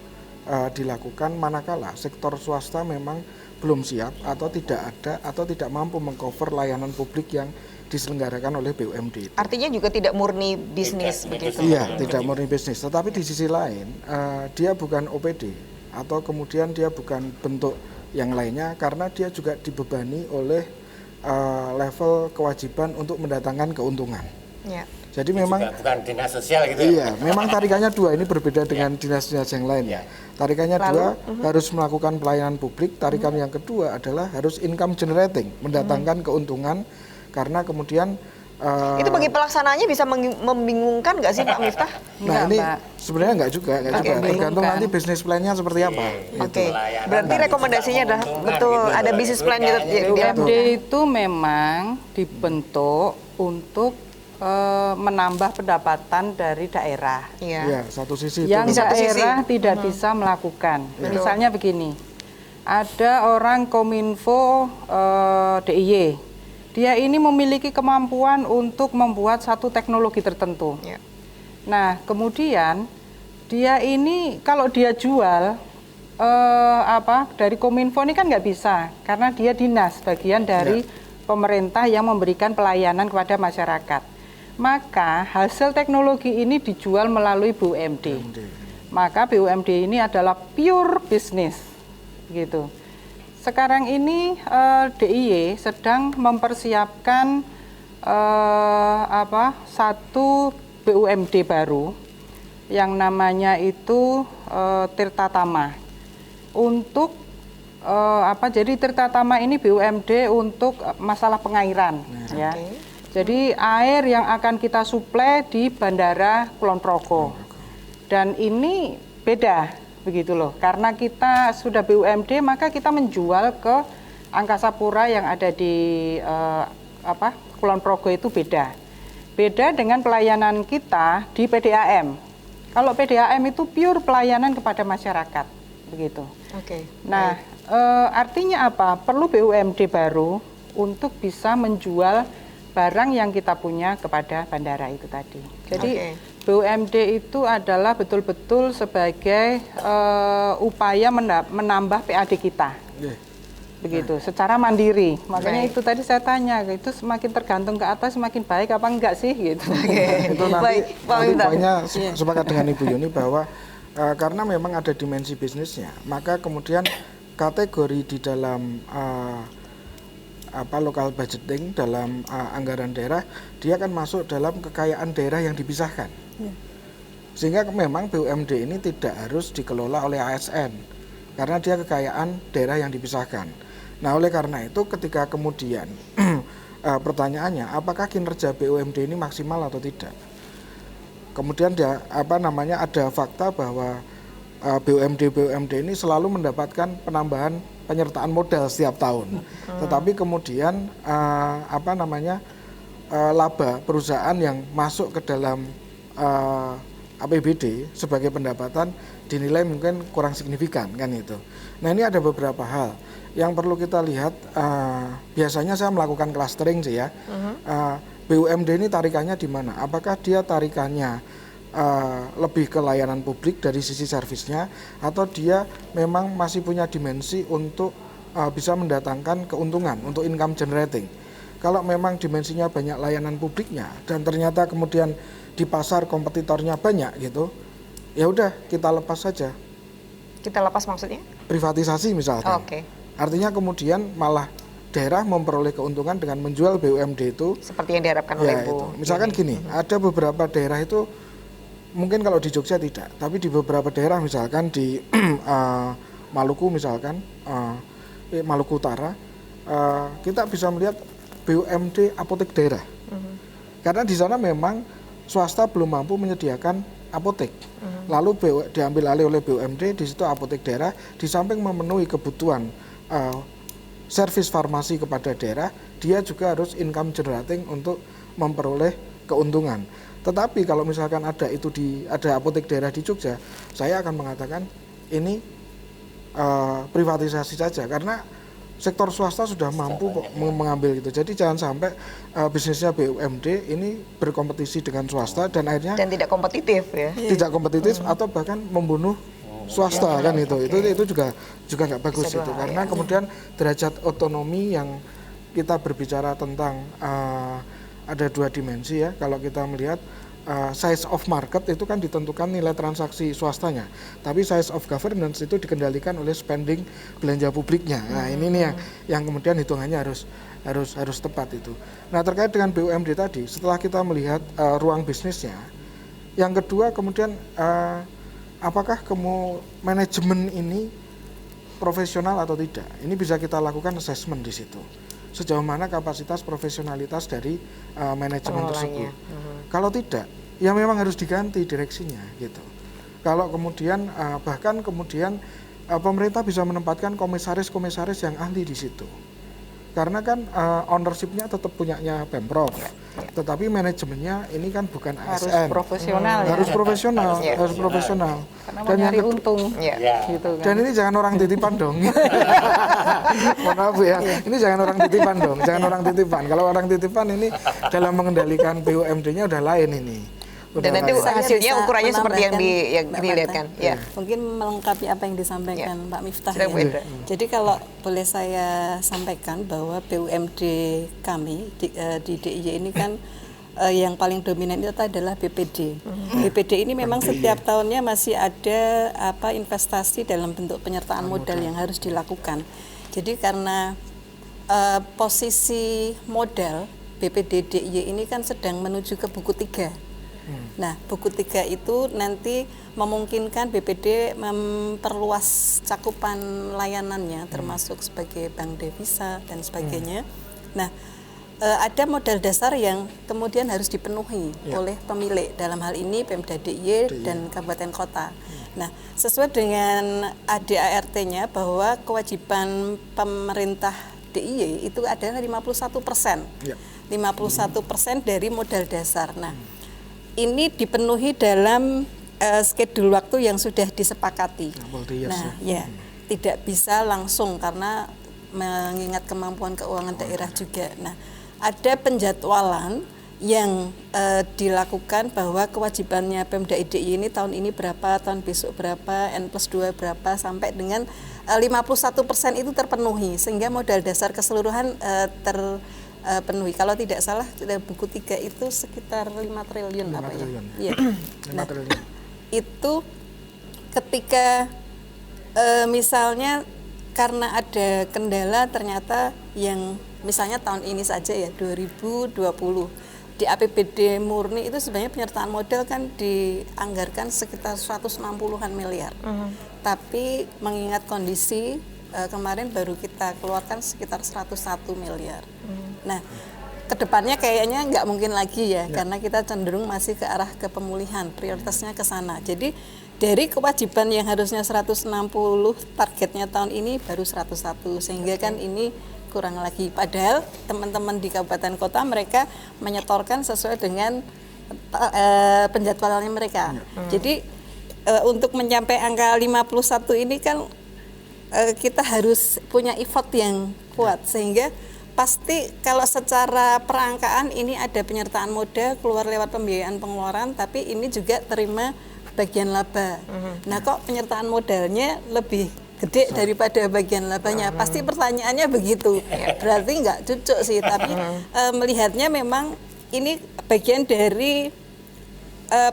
dilakukan manakala sektor swasta memang belum siap atau tidak ada atau tidak mampu mengcover layanan publik yang diselenggarakan oleh BUMD itu. Artinya juga tidak murni bisnis begitu. Iya, tidak murni bisnis. Tetapi di sisi lain, dia bukan OPD atau kemudian dia bukan bentuk yang lainnya karena dia juga dibebani oleh level kewajiban untuk mendatangkan keuntungan. Ya. Jadi Ini memang juga bukan dinas sosial gitu. iya, memang tarikannya 2, ini berbeda dengan dinas-dinas yang lain ya. Tarikannya 2 harus melakukan pelayanan publik, tarikan yang kedua adalah harus income generating, mendatangkan keuntungan karena kemudian Itu bagi pelaksananya bisa membingungkan nggak sih Pak Miftah? nah Enggak, ini Mbak. sebenarnya enggak juga, tergantung nanti bisnis plan-nya seperti apa. Oke, berarti rekomendasinya adalah betul ada bisnis plan gitu. BUMD itu memang dibentuk untuk menambah pendapatan dari daerah. Iya. Iya, satu sisi Yang Di satu sisi. daerah tidak bisa melakukan. Misalnya begini, ada orang Kominfo DIY, dia ini memiliki kemampuan untuk membuat satu teknologi tertentu. Iya. Nah, kemudian dia ini kalau dia jual dari Kominfo ini kan nggak bisa, karena dia dinas bagian dari pemerintah yang memberikan pelayanan kepada masyarakat. Maka hasil teknologi ini dijual melalui BUMD. Maka BUMD ini adalah pure bisnis, gitu. Sekarang ini DIY sedang mempersiapkan satu BUMD baru yang namanya itu Tirtatama. Untuk jadi Tirtatama ini BUMD untuk masalah pengairan, ya. Jadi air yang akan kita suplai di Bandara Kulon Progo. Dan ini beda begitu loh. Karena kita sudah BUMD maka kita menjual ke Angkasa Pura yang ada di Kulon Progo itu beda. Beda dengan pelayanan kita di PDAM. Kalau PDAM itu pure pelayanan kepada masyarakat, begitu. Oke. Nah, artinya apa? Perlu BUMD baru untuk bisa menjual barang yang kita punya kepada bandara itu tadi. Jadi BUMD itu adalah betul-betul sebagai upaya menambah PAD kita. Begitu, secara mandiri. Makanya itu tadi saya tanya, itu semakin tergantung ke atas semakin baik apa enggak sih gitu. Itu nanti poinnya sepakat dengan Ibu Yuni bahwa karena memang ada dimensi bisnisnya, maka kemudian kategori di dalam local budgeting dalam anggaran daerah, dia akan masuk dalam kekayaan daerah yang dipisahkan. Sehingga memang BUMD ini tidak harus dikelola oleh ASN karena dia kekayaan daerah yang dipisahkan. Nah, oleh karena itu ketika kemudian pertanyaannya apakah kinerja BUMD ini maksimal atau tidak? Kemudian ada fakta bahwa BUMD ini selalu mendapatkan penambahan penyertaan modal setiap tahun. Tetapi kemudian laba perusahaan yang masuk ke dalam APBD sebagai pendapatan dinilai mungkin kurang signifikan kan itu. Nah, ini ada beberapa hal yang perlu kita lihat. Biasanya saya melakukan clustering sih ya. BUMD ini tarikannya di mana? Apakah dia tarikannya lebih ke layanan publik dari sisi servisnya, atau dia memang masih punya dimensi untuk bisa mendatangkan keuntungan untuk income generating. Kalau memang dimensinya banyak layanan publiknya dan ternyata kemudian di pasar kompetitornya banyak gitu, ya udah kita lepas saja. Kita lepas maksudnya? Privatisasi misalkan. Artinya kemudian malah daerah memperoleh keuntungan dengan menjual BUMD itu seperti yang diharapkan oleh Bu. Misalkan gini, ada beberapa daerah itu mungkin kalau di Jogja tidak, tapi di beberapa daerah misalkan di Maluku misalkan, Maluku Utara, kita bisa melihat BUMD apotek daerah. Karena di sana memang swasta belum mampu menyediakan apotek. Lalu diambil alih oleh BUMD, di situ apotek daerah, di samping memenuhi kebutuhan servis farmasi kepada daerah, dia juga harus income generating untuk memperoleh keuntungan. Tetapi kalau misalkan ada apotek daerah di Jogja, saya akan mengatakan ini privatisasi saja, karena sektor swasta sudah mampu mengambil itu. Jadi jangan sampai bisnisnya BUMD ini berkompetisi dengan swasta dan akhirnya tidak kompetitif ya. Tidak kompetitif atau bahkan membunuh swasta kan itu. Itu juga nggak bagus itu. Karena kemudian derajat otonomi yang kita berbicara tentang ada 2 dimensi ya. Kalau kita melihat size of market itu kan ditentukan nilai transaksi swastanya, tapi size of governance itu dikendalikan oleh spending belanja publiknya. Nah ini nih yang kemudian hitungannya harus tepat itu. Nah terkait dengan BUMD tadi, setelah kita melihat ruang bisnisnya, yang kedua kemudian apakah manajemen ini profesional atau tidak? Ini bisa kita lakukan assessment di situ. Sejauh mana kapasitas profesionalitas dari manajemen tersebut. Kalau tidak, ya memang harus diganti direksinya gitu. Kalau kemudian bahkan kemudian pemerintah bisa menempatkan komisaris-komisaris yang ahli di situ. Karena kan ownership-nya tetap punyanya Pemprov. Tetapi manajemennya ini kan bukan ASN. Harus profesional ya. Harus profesional, harus profesional. Karena mau nyari untung. Gitu kan. Dan ini jangan orang titipan dong. Mohon maaf ya. Ini jangan orang titipan dong, jangan orang titipan. Kalau orang titipan ini dalam mengendalikan BUMD-nya udah lain ini. Dan nanti hasilnya ukurannya seperti yang dilihatkan. Ya. Mungkin melengkapi apa yang disampaikan Pak Miftah. Jadi kalau boleh saya sampaikan bahwa BUMD kami di DIY ini kan yang paling dominan itu adalah BPD. BPD ini memang setiap tahunnya masih ada investasi dalam bentuk penyertaan modal yang harus dilakukan. Jadi karena posisi modal BPD DIY ini kan sedang menuju ke buku 3. Nah, buku 3 itu nanti memungkinkan BPD memperluas cakupan layanannya, termasuk sebagai bank devisa dan sebagainya. Nah, ada modal dasar yang kemudian harus dipenuhi oleh pemilik, dalam hal ini Pemda DIY dan kabupaten kota. Nah, sesuai dengan ADART-nya bahwa kewajiban pemerintah DIY itu adalah 51%. 51% dari modal dasar. Nah, ini dipenuhi dalam schedule waktu yang sudah disepakati. Nah, tidak bisa langsung karena mengingat kemampuan keuangan daerah juga. Nah, ada penjadwalan yang dilakukan bahwa kewajibannya Pemda DIY ini tahun ini berapa, tahun besok berapa, N+2 berapa, sampai dengan 51% itu terpenuhi, sehingga modal dasar keseluruhan terpenuhi. Kalau tidak salah buku 3 itu sekitar 5 triliun apa ya? Iya. Nah, itu ketika misalnya karena ada kendala ternyata yang misalnya tahun ini saja ya 2020 di APBD murni itu sebenarnya penyertaan modal kan dianggarkan sekitar 160-an miliar. Tapi mengingat kondisi kemarin baru kita keluarkan sekitar 101 miliar. Nah, kedepannya kayaknya nggak mungkin lagi ya, karena kita cenderung masih ke arah ke pemulihan, prioritasnya ke sana. Jadi dari kewajiban yang harusnya 160, targetnya tahun ini baru 101, sehingga kan ini kurang lagi. Padahal teman-teman di kabupaten kota mereka menyetorkan sesuai dengan penjadwalannya mereka. Jadi untuk mencapai angka 51 ini kan kita harus punya effort yang kuat, sehingga pasti kalau secara perangkaan ini ada penyertaan modal keluar lewat pembiayaan pengeluaran, tapi ini juga terima bagian laba. Nah, kok penyertaan modalnya lebih gede daripada bagian labanya? Pasti pertanyaannya begitu. Berarti nggak cocok sih, tapi melihatnya memang ini bagian dari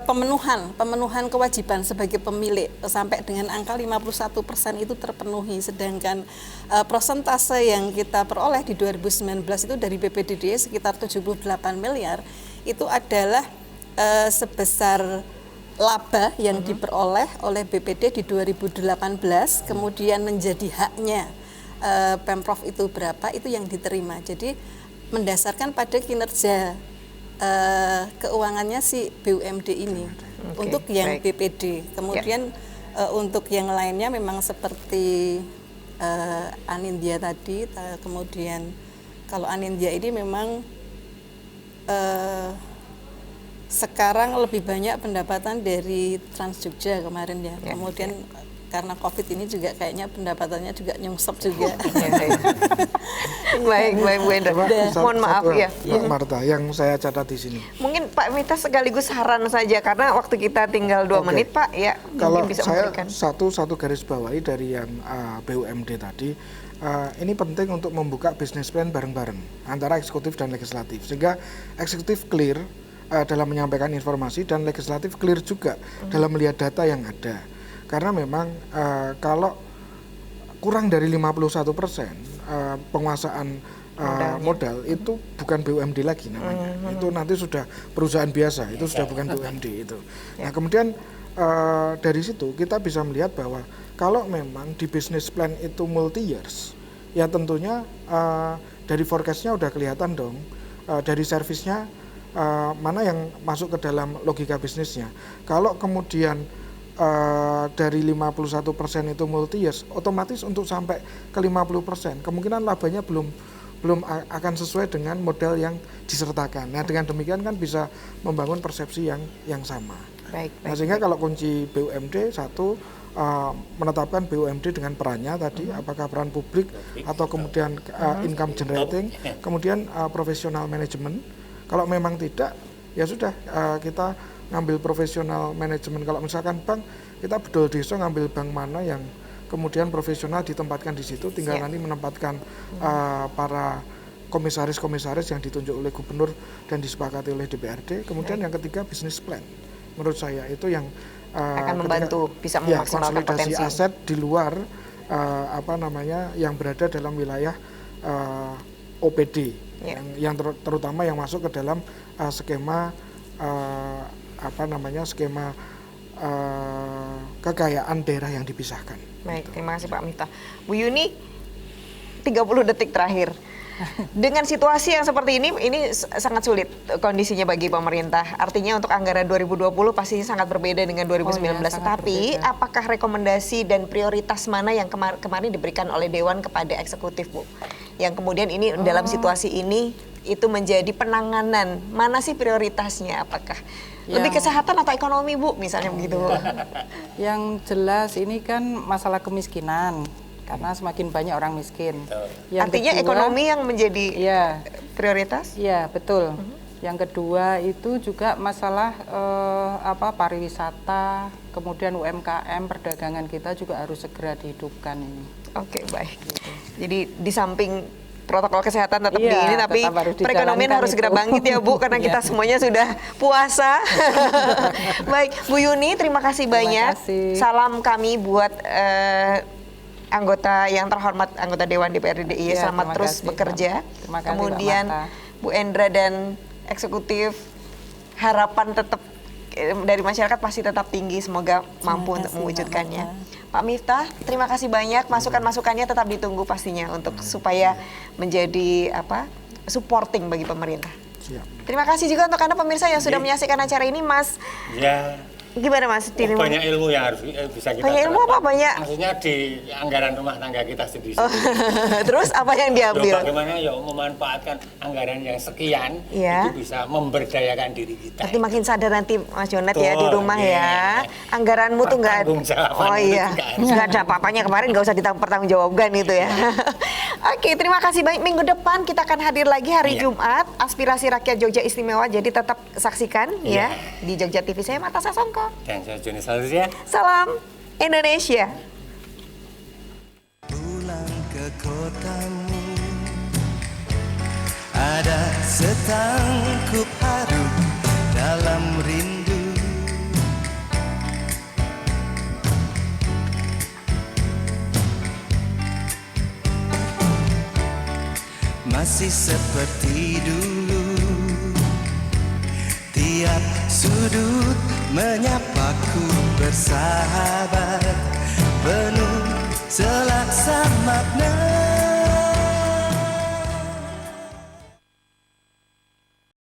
pemenuhan kewajiban sebagai pemilik sampai dengan angka 51% itu terpenuhi, sedangkan persentase yang kita peroleh di 2019 itu dari BPDD sekitar 78 miliar itu adalah sebesar laba yang diperoleh oleh BPD di 2018 kemudian menjadi haknya Pemprov itu berapa, itu yang diterima. Jadi mendasarkan pada kinerja keuangannya si BUMD ini untuk yang BPD. Kemudian untuk yang lainnya memang seperti Anindya tadi, kemudian kalau Anindya ini memang sekarang lebih banyak pendapatan dari Trans Jogja kemarin ya. Kemudian karena COVID ini juga kayaknya pendapatannya juga nyungsep juga. Baik Bu Endra. Mohon maaf ya. Mbak Marta, yang saya catat di sini. Mungkin Pak Miftah sekaligus saran saja karena waktu kita tinggal 2 menit Pak ya. Kalau bisa saya memberikan. satu garis bawahi dari yang BUMD tadi, ini penting untuk membuka business plan bareng-bareng antara eksekutif dan legislatif sehingga eksekutif clear dalam menyampaikan informasi dan legislatif clear juga dalam melihat data yang ada. Karena memang kalau kurang dari 51% penguasaan modal itu bukan BUMD lagi namanya. Itu nanti sudah perusahaan biasa, itu sudah bukan BUMD itu. Nah, kemudian dari situ kita bisa melihat bahwa kalau memang di business plan itu multi years, ya tentunya dari forecast-nya udah kelihatan dong, dari servisnya mana yang masuk ke dalam logika bisnisnya. Kalau kemudian dari 51% itu multi years, otomatis untuk sampai ke 50% kemungkinan labanya belum akan sesuai dengan model yang disertakan. Nah, dengan demikian kan bisa membangun persepsi yang sama. Nah, sehingga kalau kunci BUMD satu, menetapkan BUMD dengan perannya tadi, apakah peran publik atau kemudian income generating, kemudian professional management. Kalau memang tidak, ya sudah kita ngambil profesional manajemen. Kalau misalkan bank, kita bedol desa ngambil bank mana yang kemudian profesional ditempatkan di situ, tinggal nanti menempatkan para komisaris-komisaris yang ditunjuk oleh gubernur dan disepakati oleh DPRD. Kemudian yang ketiga business plan. Menurut saya itu yang akan membantu bisa memaksimalkan konsolidasi potensi aset di luar yang berada dalam wilayah OPD yang terutama yang masuk ke dalam skema skema kekayaan daerah yang dipisahkan. Baik, terima kasih Pak Miftah. Bu Yuni, 30 detik terakhir. Dengan situasi yang seperti ini sangat sulit kondisinya bagi pemerintah. Artinya untuk anggaran 2020 pasti sangat berbeda dengan 2019. Tapi apakah rekomendasi dan prioritas mana yang kemarin diberikan oleh Dewan kepada eksekutif, Bu? Yang kemudian ini dalam situasi ini itu menjadi penanganan. Mana sih prioritasnya? Apakah lebih kesehatan atau ekonomi, Bu? Misalnya begitu, Bu. Yang jelas ini kan masalah kemiskinan. Karena semakin banyak orang miskin. Artinya kedua, ekonomi yang menjadi prioritas? Iya, betul. Yang kedua itu juga masalah pariwisata, kemudian UMKM, perdagangan kita juga harus segera dihidupkan ini. Oke, baik. Jadi di samping protokol kesehatan tetap di ini, tapi perekonomian harus segera bangkit ya Bu, karena kita semuanya sudah puasa. Baik, Bu Yuni, terima kasih banyak. Salam kami buat anggota yang terhormat, anggota Dewan DPRD DIY, selamat terus bekerja. Kemudian Bu Endra dan eksekutif, harapan tetap dari masyarakat pasti tetap tinggi, semoga mampu untuk mewujudkannya. Pak Miftah, terima kasih banyak, masukan-masukannya tetap ditunggu pastinya untuk supaya menjadi supporting bagi pemerintah. Terima kasih juga untuk Anda pemirsa yang sudah menyaksikan acara ini, Mas. Gimana Mas? Banyak ilmu yang harus bisa kita banyak ilmu apa banyak? Maksudnya di anggaran rumah tangga kita sendiri. Terus apa yang diambil? Bagaimana memanfaatkan anggaran yang sekian itu bisa memberdayakan diri kita. Nanti makin sadar nanti Mas Jonet ya di rumah ya. Anggaranmu tuh nggak ada apa-apanya kemarin, nggak usah dipertanggungjawabkan itu ya. Oke, terima kasih banyak. Minggu depan kita akan hadir lagi hari Jumat, Aspirasi Rakyat Jogja Istimewa. Jadi tetap saksikan ya di Jogja TV. Saya Marta Sasongko. Dan saya Joni Saluzia. Salam Indonesia. Pulang ke kotamu, ada setangkup haru dalam rindu. Masih seperti dulu, tiap sudut menyapaku bersahabat.